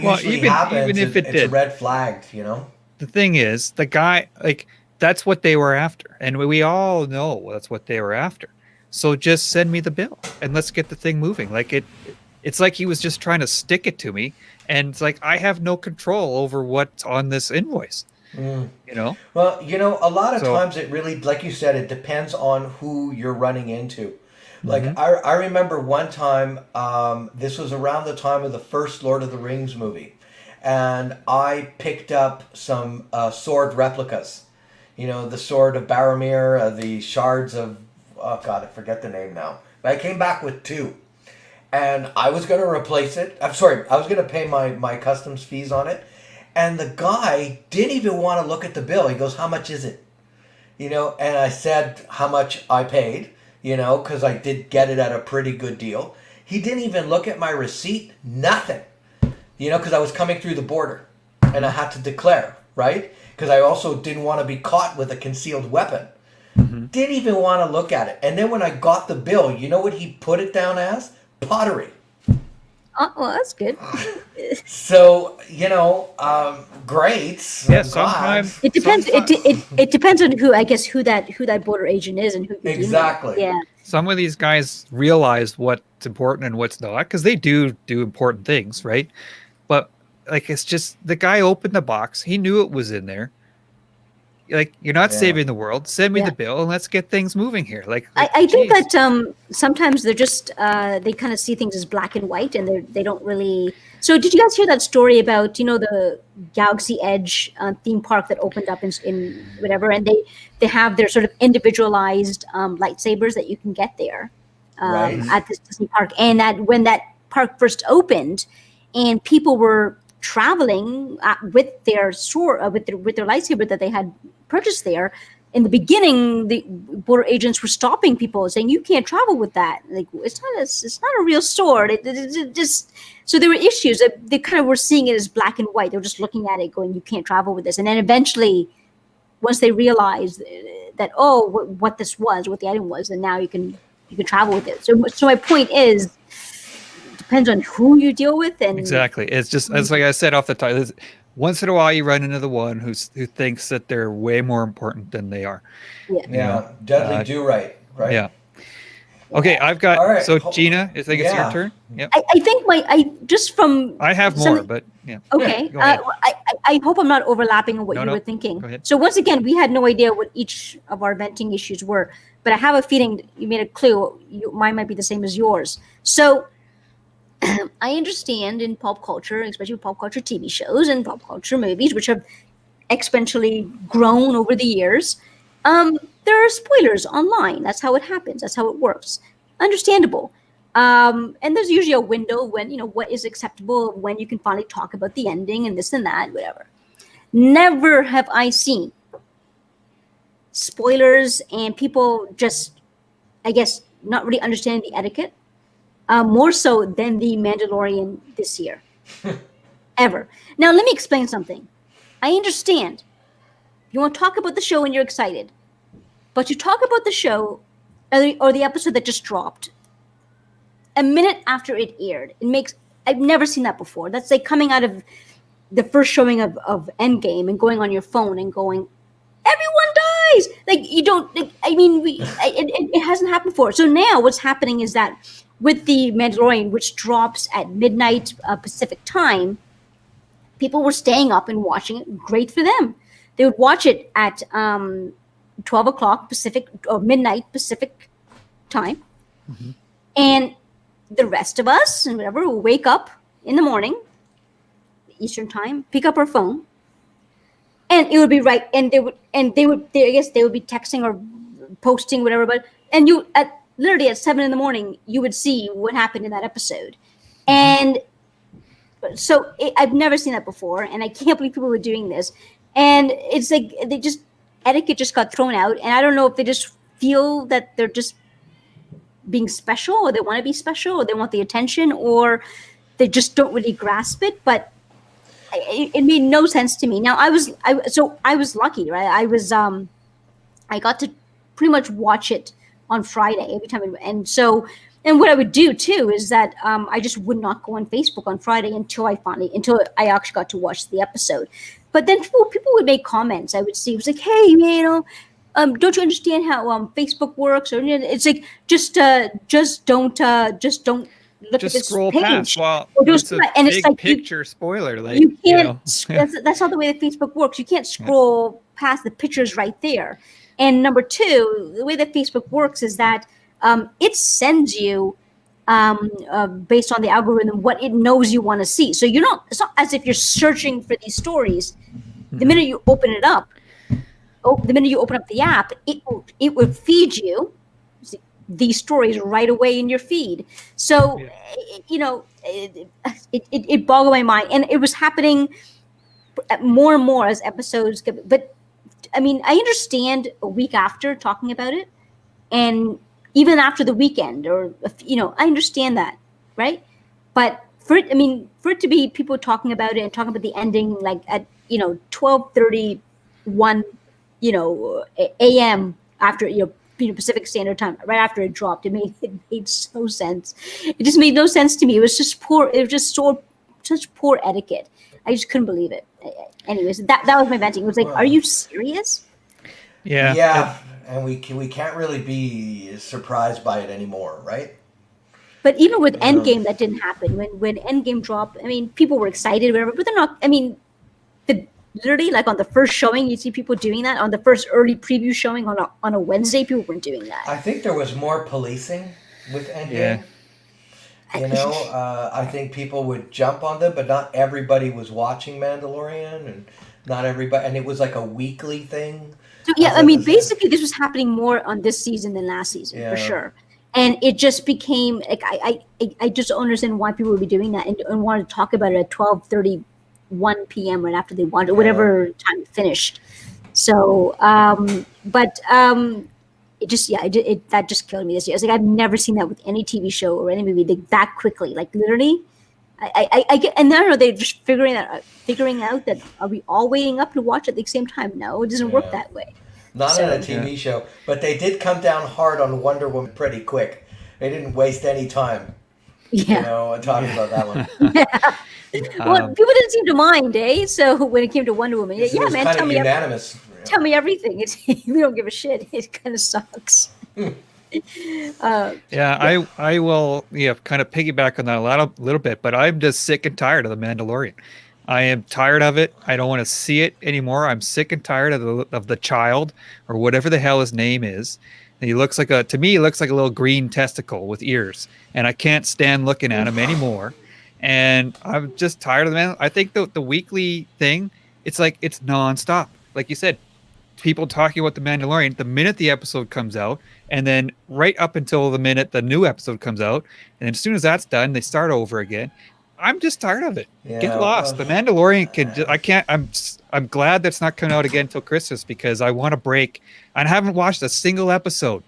usually happens. Even if it's red flagged, you know? The thing is, the guy, like, that's what they were after. And we all know that's what they were after. So just send me the bill and let's get the thing moving. Like, it's like he was just trying to stick it to me. And it's like, I have no control over what's on this invoice. You know? Well, you know, a lot of times it really, like you said, it depends on who you're running into. Like, I remember one time, this was around the time of the first Lord of the Rings movie, and I picked up some sword replicas. You know, the sword of Boromir, the shards of, oh God, I forget the name now. But I came back with 2. And I was going to replace it. I was going to pay my customs fees on it. And the guy didn't even want to look at the bill. He goes, how much is it? You know, and I said how much I paid. You know, because I did get it at a pretty good deal. He didn't even look at my receipt, nothing. You know, because I was coming through the border and I had to declare, right? Because I also didn't want to be caught with a concealed weapon. Didn't even want to look at it. And then when I got the bill, you know what he put it down as? Pottery. Well, that's good. So, you know, great. Yeah, sometimes it depends. It depends on who that border agent is and who. Exactly. Yeah. Some of these guys realize what's important and what's not, because they do important things, right? But like, it's just the guy opened the box. He knew it was in there. Like, you're not saving the world. Send me the bill and let's get things moving here. Like I think that sometimes they're just they kind of see things as black and white, and they don't really. So did you guys hear that story about, you know, the Galaxy Edge theme park that opened up in whatever, and they have their sort of individualized lightsabers that you can get there at this Disney park, and that when that park first opened, and people were traveling with their sword with their lightsaber that they had purchased there. In the beginning, the border agents were stopping people, saying, "You can't travel with that. Like, it's not a real sword." It just so there were issues. They kind of were seeing it as black and white. They were just looking at it, going, "You can't travel with this." And then eventually, once they realized that what this was, what the item was, and now you can travel with it. So my point is, it depends on who you deal with, and exactly. It's just as like I said off the top. Once in a while, you run into the one who thinks that they're way more important than they are. Yeah. Dudley Do Right. Yeah. Okay, I've got. Right. So Gina, I think it's your turn. Yeah. I think I have more, but yeah. Okay. I hope I'm not overlapping on what you were thinking. Go ahead. So once again, we had no idea what each of our venting issues were, but I have a feeling you made a clue. Mine might be the same as yours. So. I understand in pop culture, especially pop culture TV shows and pop culture movies, which have exponentially grown over the years, there are spoilers online. That's how it happens. That's how it works. Understandable. And there's usually a window when, you know, what is acceptable, when you can finally talk about the ending and this and that, whatever. Never have I seen spoilers and people just, I guess, not really understanding the etiquette. More so than the Mandalorian this year, ever. Now, let me explain something. I understand. You want to talk about the show and you're excited, but you talk about the show or the episode that just dropped a minute after it aired. I've never seen that before. That's like coming out of the first showing of Endgame and going on your phone and going, everyone dies. Like, you don't. Like, I mean, it hasn't happened before. So now what's happening is that. With the Mandalorian, which drops at midnight Pacific time, people were staying up and watching it. Great for them. They would watch it at 12 o'clock Pacific or midnight Pacific time. Mm-hmm. And the rest of us and whatever will wake up in the morning, Eastern time, pick up our phone, and it would be right. And they would be texting or posting whatever. But and you at literally at 7 a.m, you would see what happened in that episode. And so I've never seen that before, and I can't believe people were doing this. And it's like etiquette just got thrown out, and I don't know if they just feel that they're just being special, or they want to be special, or they want the attention, or they just don't really grasp it. But it made no sense to me. Now I was lucky, right? I got to pretty much watch it on Friday every time, and what I would do too is that I just would not go on Facebook on Friday until I actually got to watch the episode. But then people would make comments. I would see, it was like, hey, don't you understand how Facebook works? Or it's like just don't look Just at this scroll page. past. Well, it's like picture spoiler. Like you can't. That's not the way that Facebook works. You can't scroll past the pictures right there. And number two, the way that Facebook works is that it sends you based on the algorithm what it knows you want to see. So it's not as if you're searching for these stories. The minute you open it up, the minute you open up the app, it will feed you these stories right away in your feed. So it boggled my mind, and it was happening more and more as episodes. But I mean, I understand a week after talking about it, and even after the weekend, or I understand that, right? But for it to be people talking about it and talking about the ending, like at 12:31, a.m. after Pacific Standard Time, right after it dropped, it made no sense. It just made no sense to me. It was just poor. It was just such poor etiquette. I just couldn't believe it. Anyways, that was my venting. It was like, are you serious? Yeah. Yeah. And we can't really be surprised by it anymore, right? But even with Endgame, that didn't happen. When Endgame dropped, I mean, people were excited, whatever. But they're not. I mean, literally, like on the first showing, you see people doing that. On the first early preview showing on a Wednesday, people weren't doing that. I think there was more policing with Endgame. Yeah. I think people would jump on them, but not everybody was watching Mandalorian, and not everybody, and it was like a weekly thing. So yeah, I mean, basically, this was happening more on this season than last season, for sure. And it just became like I just don't understand why people would be doing that and wanted to talk about it at 12:31 p.m. right after they watched it, whatever time it finished. So, it just that just killed me this year. It's like I've never seen that with any TV show or any movie that quickly, like literally. I get, and now they're just figuring out that are we all waiting up to watch at the same time? No, it doesn't work that way. Not in a TV show, but they did come down hard on Wonder Woman pretty quick. They didn't waste any time. Talking about that one. Well, people didn't seem to mind, eh? So when it came to Wonder Woman, it was man, kind of unanimous. Tell me everything. We don't give a shit. It kind of sucks. I will kind of piggyback on that a little bit, but I'm just sick and tired of the Mandalorian. I am tired of it. I don't want to see it anymore. I'm sick and tired of the child, or whatever the hell his name is. And he looks like a little green testicle with ears, and I can't stand looking at him anymore. And I'm just tired of the man. I think the weekly thing, it's like it's nonstop. Like you said, people talking about the Mandalorian the minute the episode comes out, and then right up until the minute the new episode comes out, and as soon as that's done, they start over again. I'm just tired of it. Get lost. The Mandalorian I'm glad that's not coming out again until Christmas, because I want a break. I haven't watched a single episode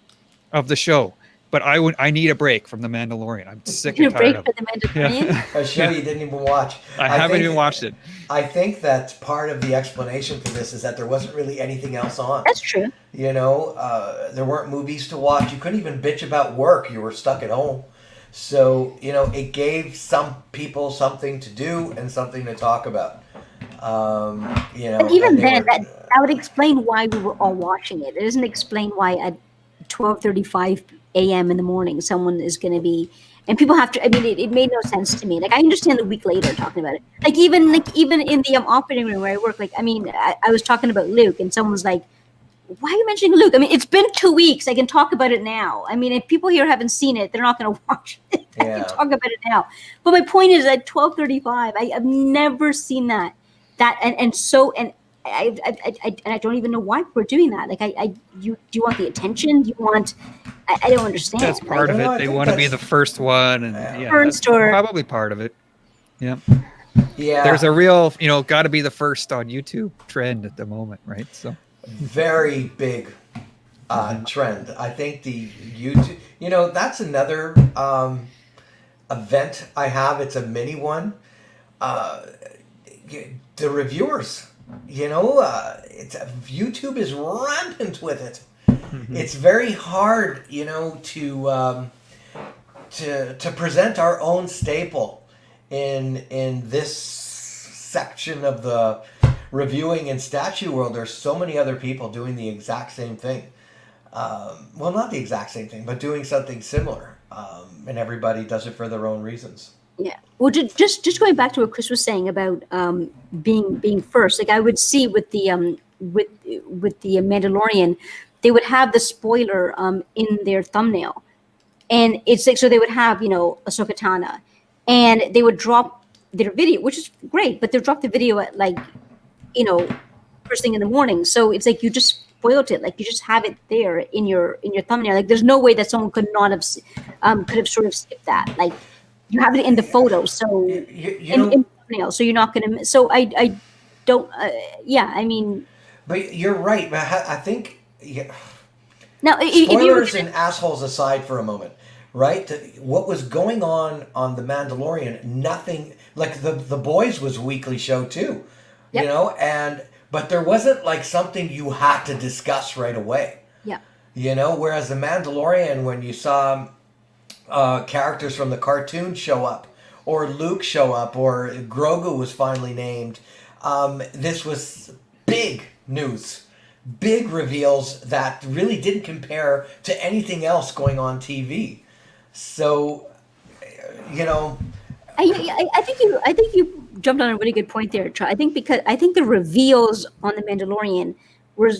of the show, but I need a break from the Mandalorian. I'm sick and tired of it. The Mandalorian? A show you didn't even watch. I haven't even watched it. I think that part of the explanation for this is that there wasn't really anything else on. That's true. There weren't movies to watch. You couldn't even bitch about work. You were stuck at home. So, it gave some people something to do and something to talk about. But even then, that would explain why we were all watching it. It doesn't explain why at 12:35 a.m. in the morning someone is going to be, and people have to. I mean, it made no sense to me. Like, I understand a week later talking about it. Like even in the operating room where I work. Like, I mean, I was talking about Luke, and someone's like, why are you mentioning Luke? I mean, it's been 2 weeks. I can talk about it now. I mean, if people here haven't seen it, they're not going to watch it. I can talk about it now. But my point is, at 12:35, I have never seen that. and I don't even know why we're doing that. Like, do you want the attention? Do you want? I don't understand. That's part of it. They want to be the first one, and that's probably part of it. Yeah. Yeah. There's a real, got to be the first on YouTube trend at the moment, right? So very big trend. I think the YouTube, that's another event I have. It's a mini one. The reviewers, YouTube is rampant with it. Mm-hmm. It's very hard, to present our own staple in this section of the reviewing and statue world. There's so many other people doing the exact same thing. Well, not the exact same thing, but doing something similar. And everybody does it for their own reasons. Yeah. Well, just going back to what Chris was saying about being first. Like, I would see with the Mandalorian, they would have the spoiler in their thumbnail, and it's like, so they would have Ahsoka Tano, and they would drop their video, which is great, but they'll drop the video at first thing in the morning. So it's like you just spoiled it. Like, you just have it there in your thumbnail. Like, there's no way that someone could not have could have sort of skipped that. Like, you have it in the photo, so in the thumbnail, so you're not going to. So I don't. Yeah, I mean. But you're right. I think. Yeah. Now, spoilers and assholes aside for a moment, right? What was going on The Mandalorian? Nothing. Like the Boys was a weekly show too, yep. But there wasn't like something you had to discuss right away. Yeah. Whereas The Mandalorian, when you saw characters from the cartoon show up, or Luke show up, or Grogu was finally named, this was big news. Big reveals that really didn't compare to anything else going on TV. So, I think you jumped on a really good point there, Charlie. I think the reveals on The Mandalorian were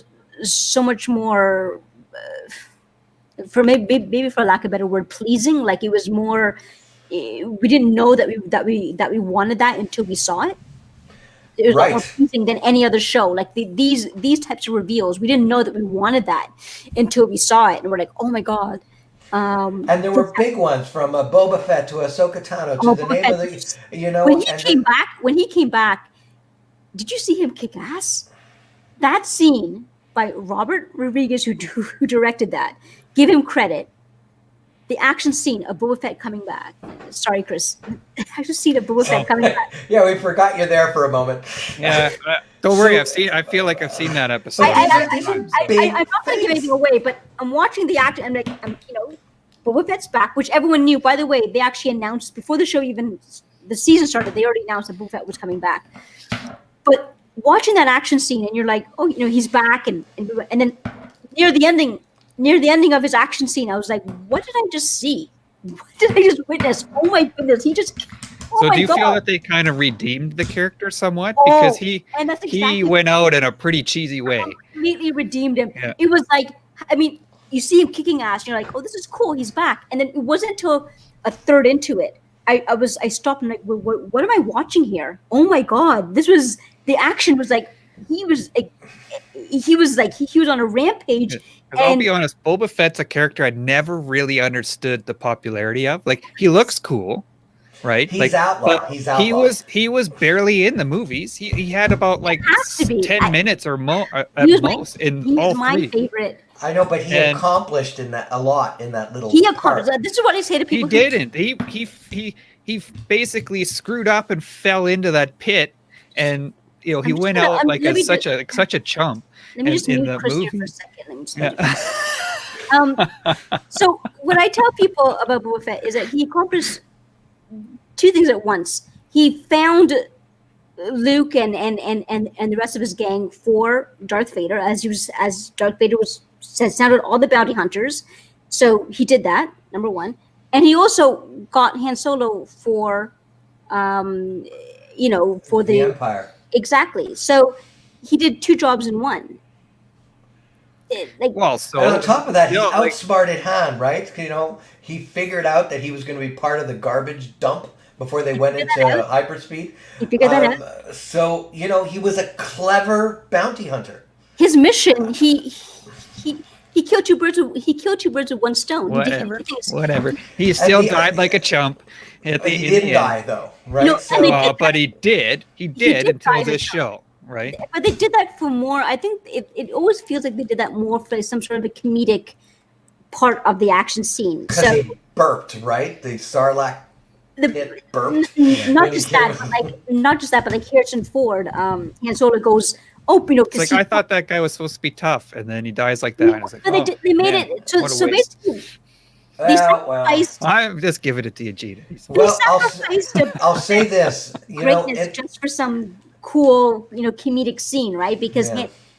so much more, for maybe for lack of a better word, pleasing. Like, it was more. We didn't know that we wanted that until we saw it. It was more pleasing than any other show. Like, these types of reveals, we didn't know that we wanted that until we saw it, and we're like, oh my god. And there were big ones, from Boba Fett to Ahsoka Tano to the name of the, When he came back, did you see him kick ass? That scene by Robert Rodriguez, who directed that, give him credit. The action scene of Boba Fett coming back. Sorry, Chris. I just see the Boba Fett coming back. Yeah, we forgot you're there for a moment. Yeah, don't worry. I feel like I've seen that episode. I'm not going to give anything away, but I'm watching the action. I'm like, Boba Fett's back, which everyone knew. By the way, they actually announced before the show the season started. They already announced that Boba Fett was coming back. But watching that action scene, and you're like, oh, he's back, and then near the ending of his action scene, I was like, what did I just see? What did I just witness? Oh my goodness, do you feel that they kind of redeemed the character somewhat? Because he went out in a pretty cheesy way. Completely redeemed him. Yeah. It was like, you see him kicking ass, and you're like, oh, this is cool, he's back. And then it wasn't until a third into it, I stopped and like, what am I watching here? Oh my god, the action was like, he was on a rampage. I'll be honest, Boba Fett's a character I never really understood the popularity of. Like, he looks cool, right? He's outlawed. He was barely in the movies. He had about 10 minutes or more at most in all three. He's my favorite. I know, but he accomplished a lot in that little. He accomplished. This is what I say to people. He didn't. He basically screwed up and fell into that pit, and he went out such a chump. Let me just mute Chris here for a second. So what I tell people about Boba Fett is that he accomplished two things at once. He found Luke and the rest of his gang for Darth Vader, as Darth Vader sounded all the bounty hunters. So he did that, number one. And he also got Han Solo for the Empire. Exactly. So he did two jobs in one. And on top of that, he outsmarted Han, right? He figured out that he was going to be part of the garbage dump before they went into hyperspeed. You figured that out. So, he was a clever bounty hunter. His mission, he killed two birds with one stone. Whatever. He still died like a chump. He didn't die though, right? No, but he did. He did until this show, right? But they did that for more. I think it always feels like they did that more for some sort of a comedic part of the action scene. Because he burped, right? The Sarlacc pit burped. Not just that, but like Harrison Ford, Han Solo goes, it's like I thought that guy was supposed to be tough, and then he dies like that. And it's like, they made it so basically. I'm just giving it to Vegeta. Well, I'll say this, greatness just for some cool, comedic scene, right? Because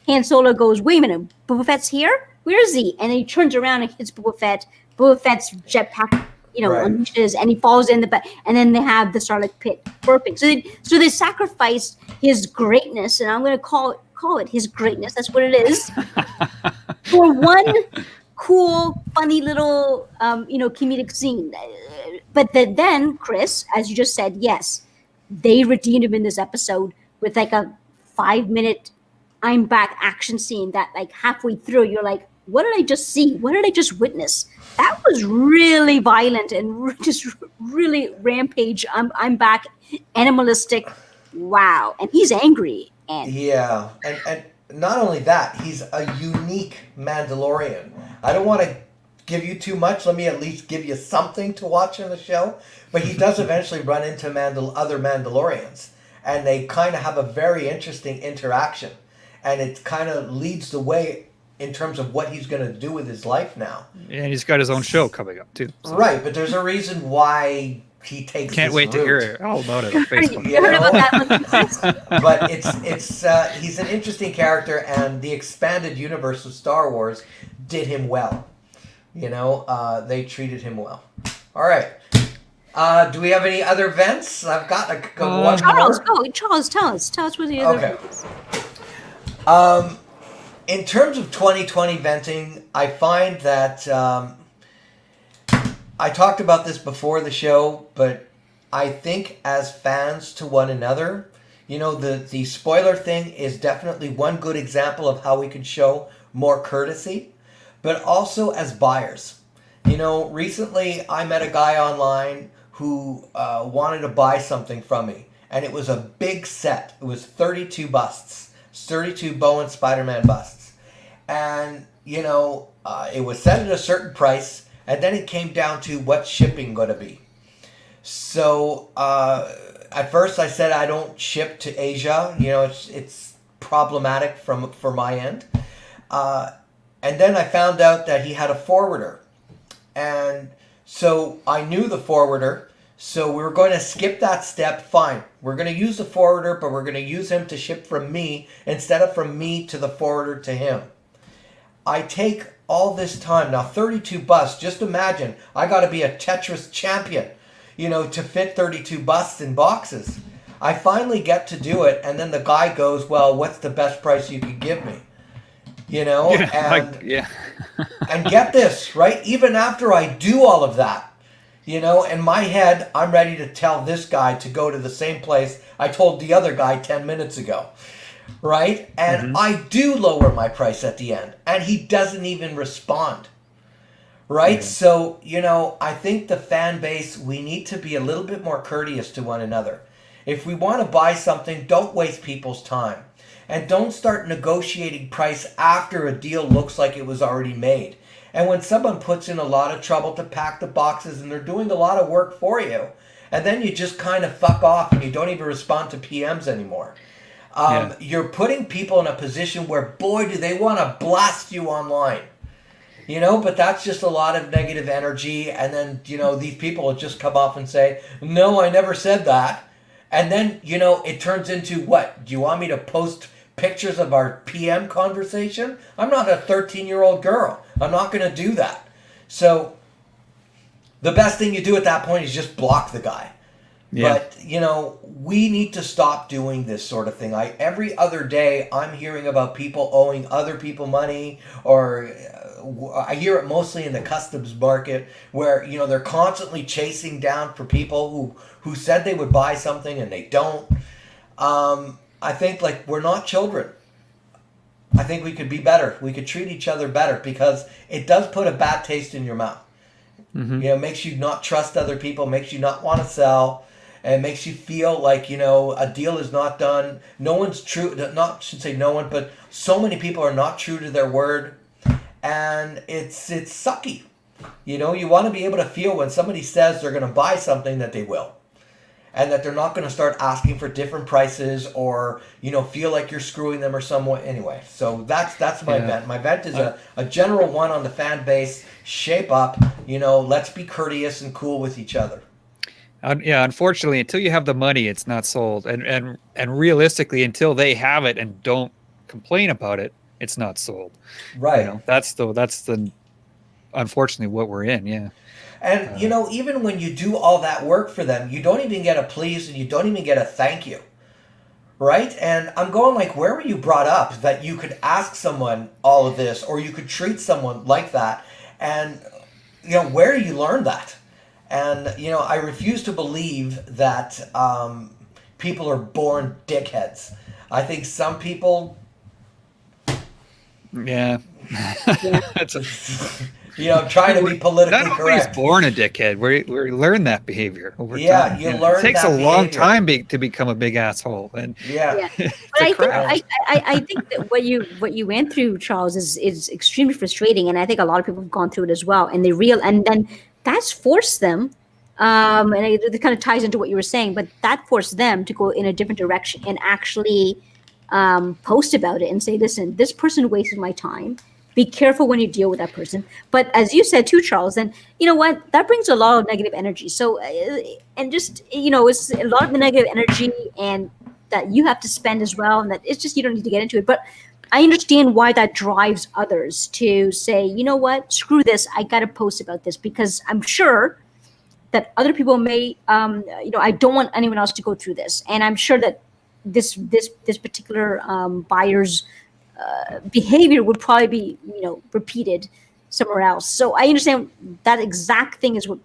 Han Solo goes, "Wait a minute, Boba Fett's here? Where is he?" And then he turns around and hits Boba Fett. Boba Fett's jetpack, unleashes, and he falls in the back. And then they have the Sarlacc pit burping. So they sacrificed his greatness, and I'm going to call it his greatness. That's what it is. For one cool, funny little, comedic scene. But then, Chris, as you just said, yes, they redeemed him in this episode with like a 5-minute I'm back action scene that like halfway through, you're like, what did I just see? What did I just witness? That was really violent and just really rampage. I'm back, animalistic. Wow. And he's angry. And not only that, he's a unique Mandalorian. I don't want to give you too much. Let me at least give you something to watch in the show. But he does eventually run into other Mandalorians. And they kind of have a very interesting interaction. And it kind of leads the way in terms of what he's going to do with his life now. And he's got his own show coming up, too. So. Right, but there's a reason why he takes Can't wait route. to hear all about it on Facebook. But it's he's an interesting character, and the expanded universe of Star Wars did him well. They treated him well. All right. Do we have any other events? I've got one Charles, more. Charles, tell us what the other events. In terms of 2020 venting, I find that I talked about this before the show, but I think as fans to one another, the spoiler thing is definitely one good example of how we could show more courtesy, but also as buyers. Recently I met a guy online who wanted to buy something from me, and it was a big set. It was 32 busts, 32 Bowen Spider-Man busts. And, it was set at a certain price, and then it came down to what's shipping going to be. So, at first I said I don't ship to Asia. It's problematic for my end. And then I found out that he had a forwarder. And so I knew the forwarder. So we were going to skip that step. Fine. We're going to use the forwarder, but we're going to use him to ship from me instead of from me to the forwarder to him. I take all this time. Now, 32 busts. Just imagine, I got to be a Tetris champion, to fit 32 busts in boxes. I finally get to do it, and then the guy goes, well, what's the best price you can give me? And get this, right? Even after I do all of that, in my head, I'm ready to tell this guy to go to the same place I told the other guy 10 minutes ago. Right? And I do lower my price at the end. And he doesn't even respond. Right? So, I think the fan base, we need to be a little bit more courteous to one another. If we want to buy something, don't waste people's time. And don't start negotiating price after a deal looks like it was already made. And when someone puts in a lot of trouble to pack the boxes and they're doing a lot of work for you, and then you just kind of fuck off and you don't even respond to PMs anymore. You're putting people in a position where, boy, do they want to blast you online. But that's just a lot of negative energy. And then, these people will just come off and say, no, I never said that. And then, it turns into what? Do you want me to post pictures of our PM conversation? I'm not a 13-year-old girl. I'm not going to do that. So the best thing you do at that point is just block the guy. Yeah. But, we need to stop doing this sort of thing. Every other day, I'm hearing about people owing other people money or I hear it mostly in the customs market where, you know, they're constantly chasing down for people who said they would buy something and they don't. I think, like, we're not children. I think we could be better. We could treat each other better, because it does put a bad taste in your mouth. Mm-hmm. You know, it makes you not trust other people, makes you not want to sell, and makes you feel like, you know, a deal is not done. No one's true, not, should say no one, but so many people are not true to their word, and it's sucky. You know, you want to be able to feel when somebody says they're going to buy something that they will. And that they're not going to start asking for different prices, or, you know, feel like you're screwing them or somewhat. Anyway, so that's my vent. My vent is a general one on the fan base. Shape up, you know, let's be courteous and cool with each other. Yeah, unfortunately, until you have the money, it's not sold. And realistically, until they have it and don't complain about it, it's not sold. Right. You know, that's the unfortunately what we're in. Yeah. And, you know, even when you do all that work for them, you don't even get a please, and you don't even get a thank you. Right? And I'm going, like, where were you brought up that you could ask someone all of this, or you could treat someone like that? And, you know, where do you learn that? And, you know, I refuse to believe that people are born dickheads. I think some people... Yeah. You know, I'm trying to be politically not correct. Not born a dickhead. We learn that behavior over Yeah, time. you learn. It takes that a long behavior. time to become a big asshole. And But I think that what you went through, Charles, is extremely frustrating, and I think a lot of people have gone through it as well. And then that's forced them, and it kind of ties into what you were saying. But that forced them to go in a different direction and actually post about it and say, "Listen, this person wasted my time. Be careful when you deal with that person." But as you said too, Charles, then you know what? That brings a lot of negative energy. So, and just, you know, it's a lot of negative energy, and that you have to spend as well. And that it's just, you don't need to get into it. But I understand why that drives others to say, you know what? Screw this. I got to post about this, because I'm sure that other people may, you know, I don't want anyone else to go through this. And I'm sure that this particular buyer's behavior would probably be, you know, repeated somewhere else. So I understand that exact thing is what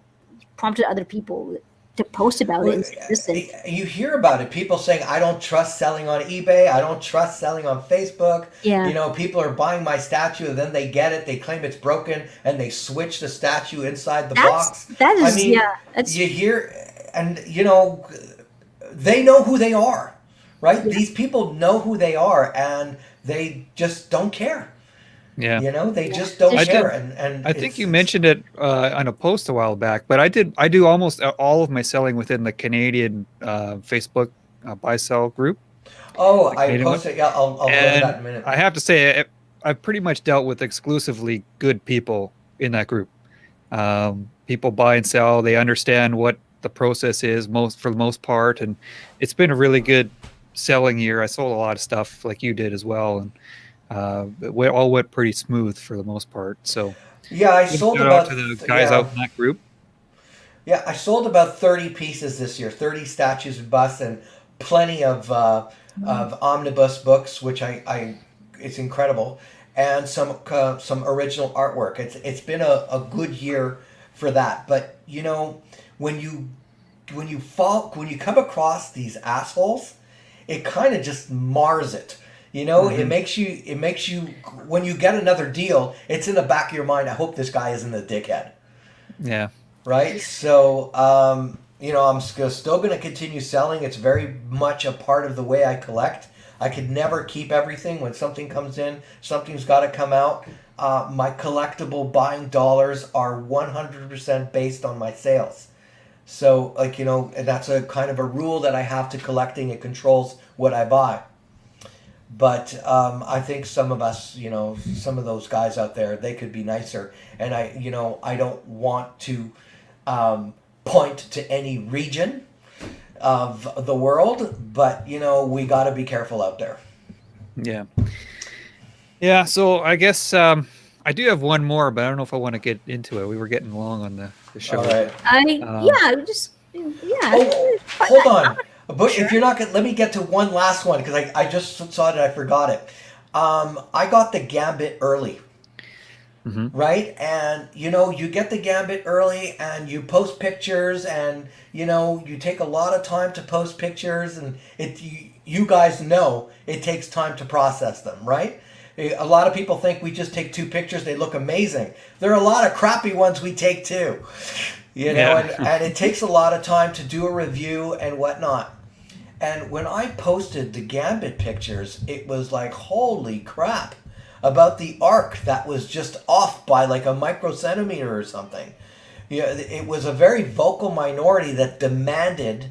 prompted other people to post about it. Listen. You hear about it. People saying, I don't trust selling on eBay. I don't trust selling on Facebook. Yeah. You know, people are buying my statue, and then they get it. They claim it's broken, and they switch the statue inside the box. That is, I mean, you hear, and, you know, they know who they are, right? Yeah. These people know who they are, and they just don't care. Yeah, you know, they just don't care. And I think you mentioned it on a post a while back, but I do almost all of my selling within the Canadian Facebook buy sell group. Oh, I posted. Yeah, I'll go to that in a minute. I have to say, I've pretty much dealt with exclusively good people in that group. People buy and sell. They understand what the process is for the most part, and it's been a really good selling year. I sold a lot of stuff like you did as well, and it all went pretty smooth for the most part. So yeah, I sold about to the guys out in that group. Yeah, I sold about 30 pieces this year, 30 statues and busts, and plenty of omnibus books, which I it's incredible, and some original artwork. It's been a good year for that. But you know, when you come across these assholes, it kind of just mars it. You know, it makes you, when you get another deal, it's in the back of your mind, I hope this guy isn't a dickhead. Yeah. Right? So, you know, I'm still going to continue selling. It's very much a part of the way I collect. I could never keep everything. When something comes in, something's got to come out. My collectible buying dollars are 100% based on my sales. So, like, you know, and that's a kind of a rule that I have to collecting. It controls what I buy. But I think some of us, you know, some of those guys out there, they could be nicer. And I don't want to point to any region of the world, but, you know, we got to be careful out there. Yeah. Yeah. So I guess I do have one more, but I don't know if I want to get into it. We were getting long on the show. All right. Oh, hold on. But if you're not going to, let me get to one last one, because I just saw it and I forgot it. I got the Gambit early. right? And you get the Gambit early, and you post pictures, and you take a lot of time to post pictures, and you guys know it takes time to process them, right? A lot of people think we just take 2 pictures, they look amazing. There are a lot of crappy ones we take too, and it takes a lot of time to do a review and whatnot. And when I posted the Gambit pictures, it was like, holy crap, about the arc that was just off by like a microcentimeter or something. It was a very vocal minority that demanded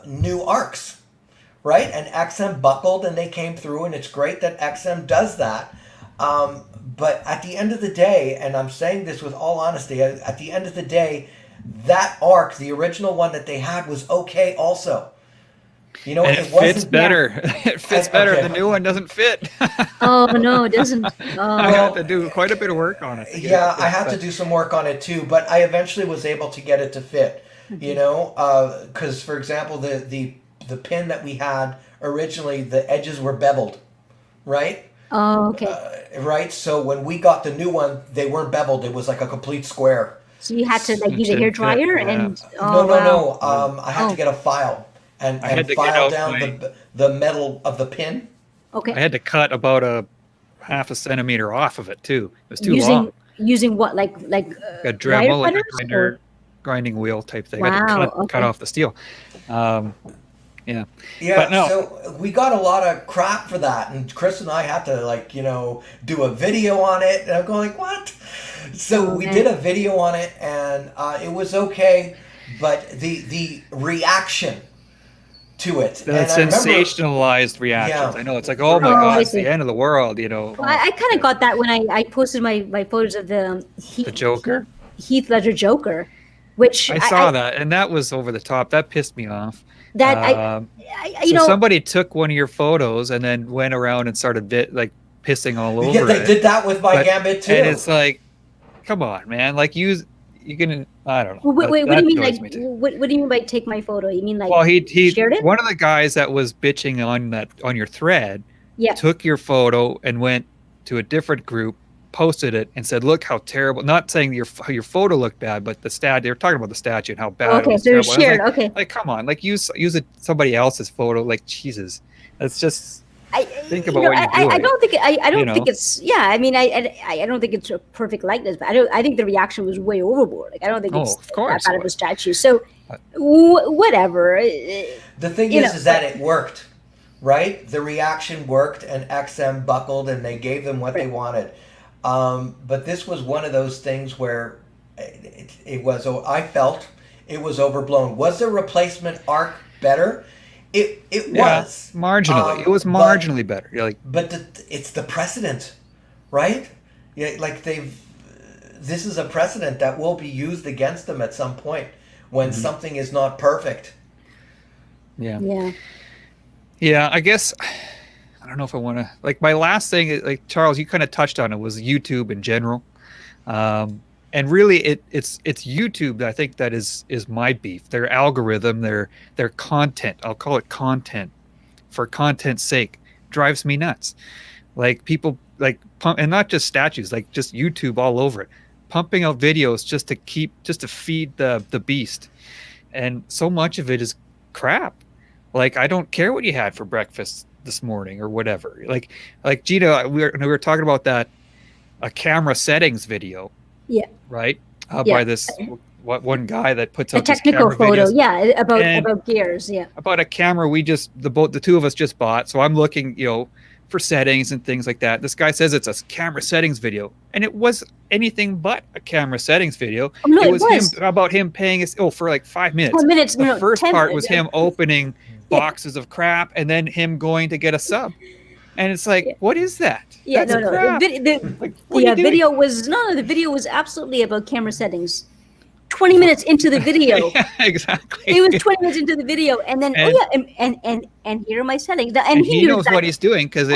new arcs. Right? And XM buckled and they came through, and it's great that XM does that. But at the end of the day, and I'm saying this with all honesty, at the end of the day, that arc, the original one that they had, was okay also. And it fits better. It fits better. Okay. The new one doesn't fit. Oh, no, it doesn't. I had to do quite a bit of work on it. Yeah, I had to do some work on it too, but I eventually was able to get it to fit. Because, for example, the pin that we had originally, the edges were beveled, right? Oh, okay. Right? So when we got the new one, they weren't beveled. It was like a complete square. So you had to use a hairdryer and... No. I had to get a file and file down the metal of the pin. Okay. I had to cut about a half a centimeter off of it too. It was too long. Using what, like a Dremel, like a grinding wheel type thing. Wow, I had to cut off the steel. Yeah. But no. So we got a lot of crap for that, and Chris and I had to do a video on it, and I'm going like, what? So we did a video on it, and it was okay, but the reaction to it, the sensationalized reactions. I know, it's like, oh my god, it's the end of the world, Well, I kind of got that when I posted my photos of the Heath Ledger Joker, which I saw that, and that was over the top. That pissed me off. That somebody took one of your photos and then went around and started pissing all over. Yeah, they did that with my Gambit too. And it's like, come on, man! Like you can. I don't know. Wait, what do you mean? What do you mean by take my photo? You mean like? Well, he shared it? One of the guys that was bitching on your thread, took your photo and went to a different group, posted it, and said, "Look how terrible." Not saying your photo looked bad, but they were talking about the statue and how bad. Okay, it was. So terrible. Shared. Like, like, come on, use somebody else's photo. Like, Jesus, that's just. Think about what you're doing. I don't think it's. Yeah, I mean, I don't think it's a perfect likeness, but I think the reaction was way overboard. Like, I don't think it's that bad of a statue. So, whatever. The thing is that it worked, right? The reaction worked, and XM buckled, and they gave them what they wanted. But this was one of those things where it was. I felt it was overblown. Was the replacement arc better? It was marginally. It was marginally better. But it's the precedent, right? Yeah, like this is a precedent that will be used against them at some point when something is not perfect. Yeah. Yeah. Yeah. I guess. I don't know if I want to my last thing, like Charles, you kind of touched on it, was YouTube in general. And really it's YouTube that I think that is my beef. Their algorithm, their content, I'll call it content for content's sake, drives me nuts. Like people pump, and not just statues, like just YouTube all over it, pumping out videos just to feed the beast. And so much of it is crap. Like, I don't care what you had for breakfast this morning or whatever. Like Gina, we were talking about that a camera settings video. Yeah. Right. By this one guy that puts out a technical photo. Videos. Yeah. About gears. Yeah. About a camera the two of us just bought. So I'm looking, for settings and things like that. This guy says it's a camera settings video, and it was anything but a camera settings video. Oh, no, it was him about him paying for like 5 minutes. 10 minutes. The first part was him opening boxes of crap, and then him going to get a sub. And it's like, what is that? Yeah, That's crap. The video was absolutely about camera settings. 20 minutes into the video. Yeah, exactly. It was 20 minutes into the video, and then and here are my settings. And he knows what he's doing, because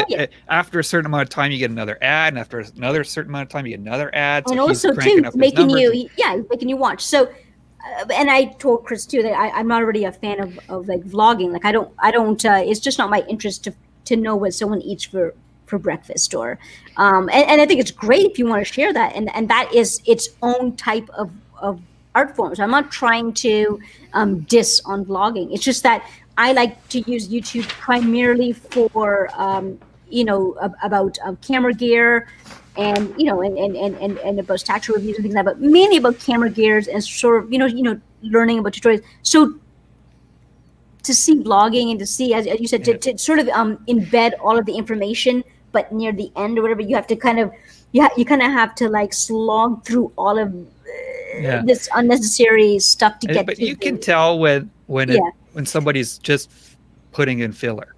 after a certain amount of time you get another ad, and after another certain amount of time you get another ad. So and also too, making you watch. So, and I told Chris too that I'm not already a fan of like vlogging. Like I don't. It's just not my interest to know what someone eats for for breakfast, or and I think it's great if you want to share that, and that is its own type of art form. So I'm not trying to diss on vlogging. It's just that I like to use YouTube primarily for about camera gear, and and about statue reviews and things like that, but mainly about camera gears and sort of learning about tutorials. So to see vlogging and to see, as you said, to sort of embed all of the information, but near the end or whatever, you have to kind of you kind of have to like slog through all of this unnecessary stuff to get. But you can tell when somebody's just putting in filler,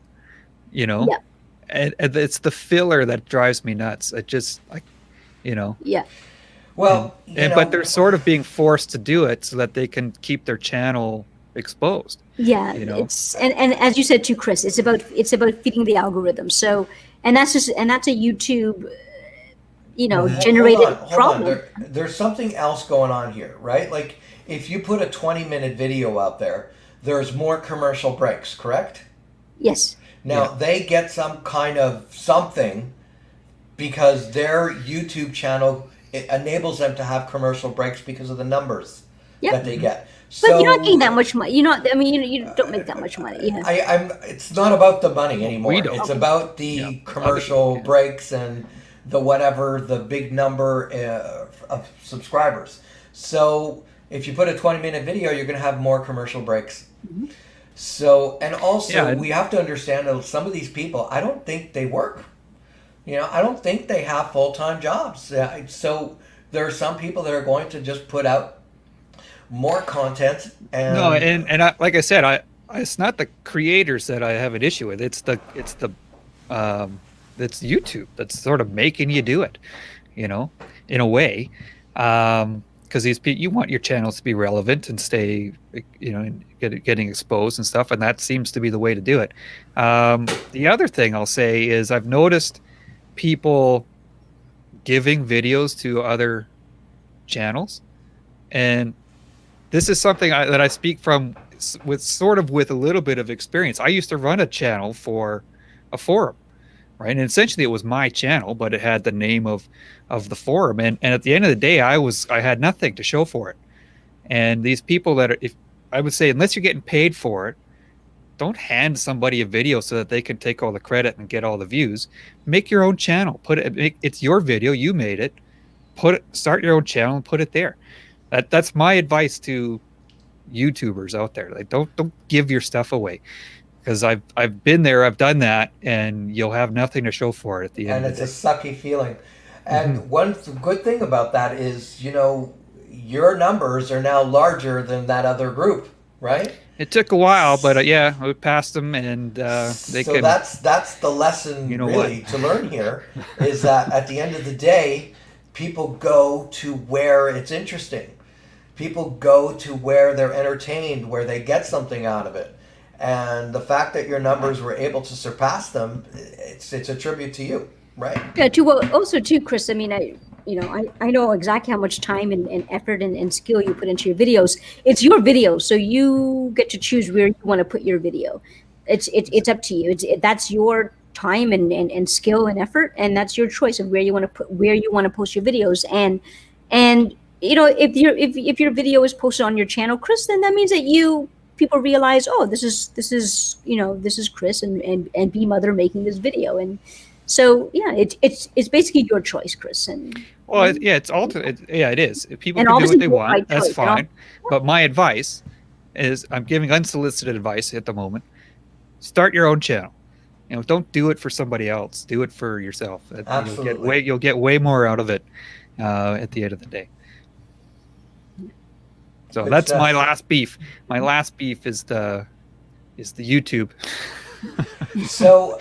and it's the filler that drives me nuts. It just Well, but they're sort of being forced to do it so that they can keep their channel exposed. It's and as you said too, Chris, it's about feeding the algorithm. So that's a YouTube generated problem. There's something else going on here, right? Like if you put a 20-minute video out there, there's more commercial breaks, correct? Yes. Now they get some kind of something because their YouTube channel, it enables them to have commercial breaks because of the numbers that they get. But you're not getting that much money. You don't make that much money. It's not about the money anymore. It's about the commercial breaks and the whatever, the big number of subscribers. So if you put a 20-minute video, you're going to have more commercial breaks. Mm-hmm. So, and also we have to understand that some of these people, I don't think they work. I don't think they have full-time jobs. So there are some people that are going to just put out more content. And like I said, it's not the creators that I have an issue with. It's YouTube that's sort of making you do it, in a way, because these people, you want your channels to be relevant and stay, getting exposed and stuff, and that seems to be the way to do it. The other thing I'll say is I've noticed people giving videos to other channels, and this is something that I speak from with a little bit of experience. I used to run a channel for a forum, right? And essentially it was my channel, but it had the name of the forum. And at the end of the day, I had nothing to show for it. And these people I would say, unless you're getting paid for it, don't hand somebody a video so that they can take all the credit and get all the views. Make your own channel. It's your video. You made it. Start your own channel and put it there. That's my advice to YouTubers out there. Like, don't give your stuff away, because I've been there, I've done that, and you'll have nothing to show for it at the end. And it's a sucky feeling. And one good thing about that is, your numbers are now larger than that other group, right? It took a while, but we passed them, and that's the lesson to learn here is that at the end of the day, people go to where it's interesting. People go to where they're entertained, where they get something out of it. And the fact that your numbers were able to surpass them, it's a tribute to you, right? Yeah, also too, Chris, I mean, I know exactly how much time and effort and skill you put into your videos. It's your video, so you get to choose where you want to put your video. It's up to you. That's your time and skill and effort, and that's your choice of where you want to post your videos. And if your video is posted on your channel, Chris, then that means that people realize, oh, this is Chris and B Mother making this video. And so it's basically your choice, Chris. And it's ultimate. It is. If people can do what they want, that's fine. But my advice is, I'm giving unsolicited advice at the moment. Start your own channel. Don't do it for somebody else. Do it for yourself. Absolutely. You'll get way more out of it at the end of the day. So that's my last beef. My last beef is the YouTube. So,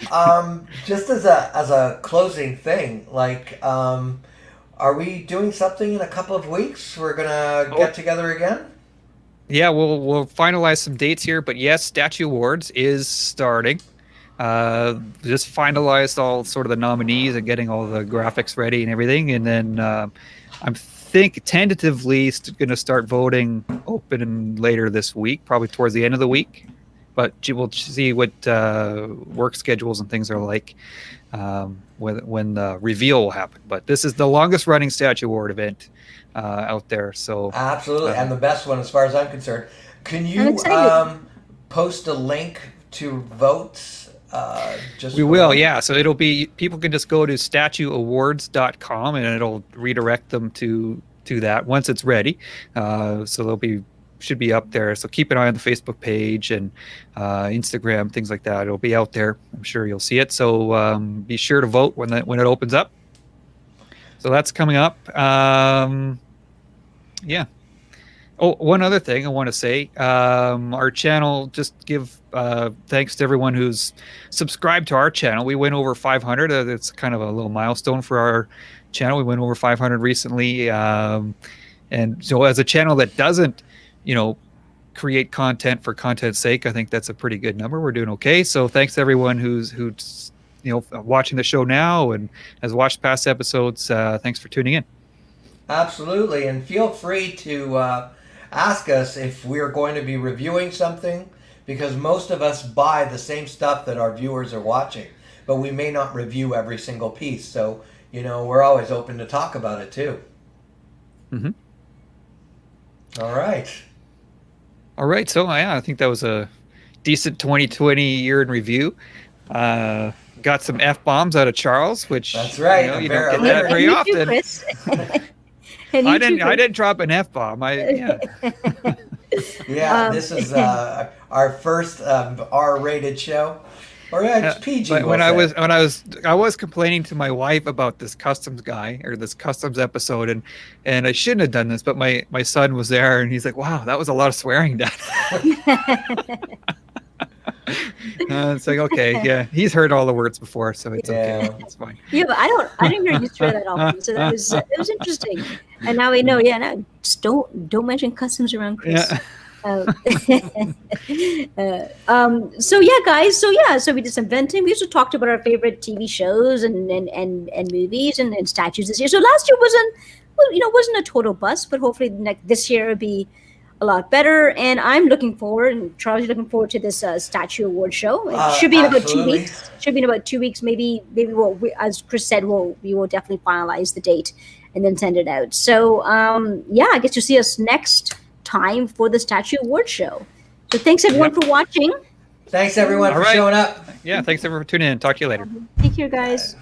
just as a closing thing, like, are we doing something in a couple of weeks? We're gonna get together again. Yeah, we'll finalize some dates here, but yes, Statue Awards is starting. Just finalized all sort of the nominees and getting all the graphics ready and everything, and then I'm tentatively going to start voting open later this week, probably towards the end of the week, but we'll see what work schedules and things are like when the reveal will happen. But this is the longest running Statue Award event out there. So absolutely, and the best one as far as I'm concerned. Can you post a link to votes? We will, yeah. So it'll be, people can just go to statueawards.com and it'll redirect them to that once it's ready. So should be up there. So keep an eye on the Facebook page and Instagram, things like that. It'll be out there. I'm sure you'll see it. So be sure to vote when it opens up. So that's coming up. Yeah. Oh, one other thing I want to say, our channel, just give thanks to everyone who's subscribed to our channel. We went over 500. It's kind of a little milestone for our channel. We went over 500 recently. And so as a channel that doesn't, create content for content's sake, I think that's a pretty good number. We're doing okay. So thanks to everyone who's watching the show now and has watched past episodes. Thanks for tuning in. Absolutely. And feel free to ask us if we're going to be reviewing something, because most of us buy the same stuff that our viewers are watching, but we may not review every single piece. So, we're always open to talk about it too. Mm-hmm. All right. So I think that was a decent 2020 year in review. Got some F-bombs out of Charles, which that's right. You don't get that very often. I didn't drop an F-bomb. Yeah, this is our first R-rated show. Or it's PG. But I was complaining to my wife about this customs guy or this customs episode, and I shouldn't have done this, but my son was there and he's like, "Wow, that was a lot of swearing, Dad." It's like, okay, yeah, he's heard all the words before, so it's okay, it's fine. Yeah, but I didn't hear you swear that often, so that was it was interesting. And now we know, no, just don't mention customs around Chris. Yeah. So yeah, guys. So we did some venting. We also talked about our favorite TV shows and movies and statues this year. So last year wasn't a total bust, but hopefully this year will be a lot better. And I'm looking forward, and Charles is looking forward to this statue award show. It should be in about 2 weeks. Should be in about 2 weeks. Maybe as Chris said, we will definitely finalize the date and then send it out. So I guess you'll see us next time for the Statue Award show. So thanks everyone for watching. Thanks everyone for showing up. Yeah, thanks everyone for tuning in. Talk to you later. Take care, guys.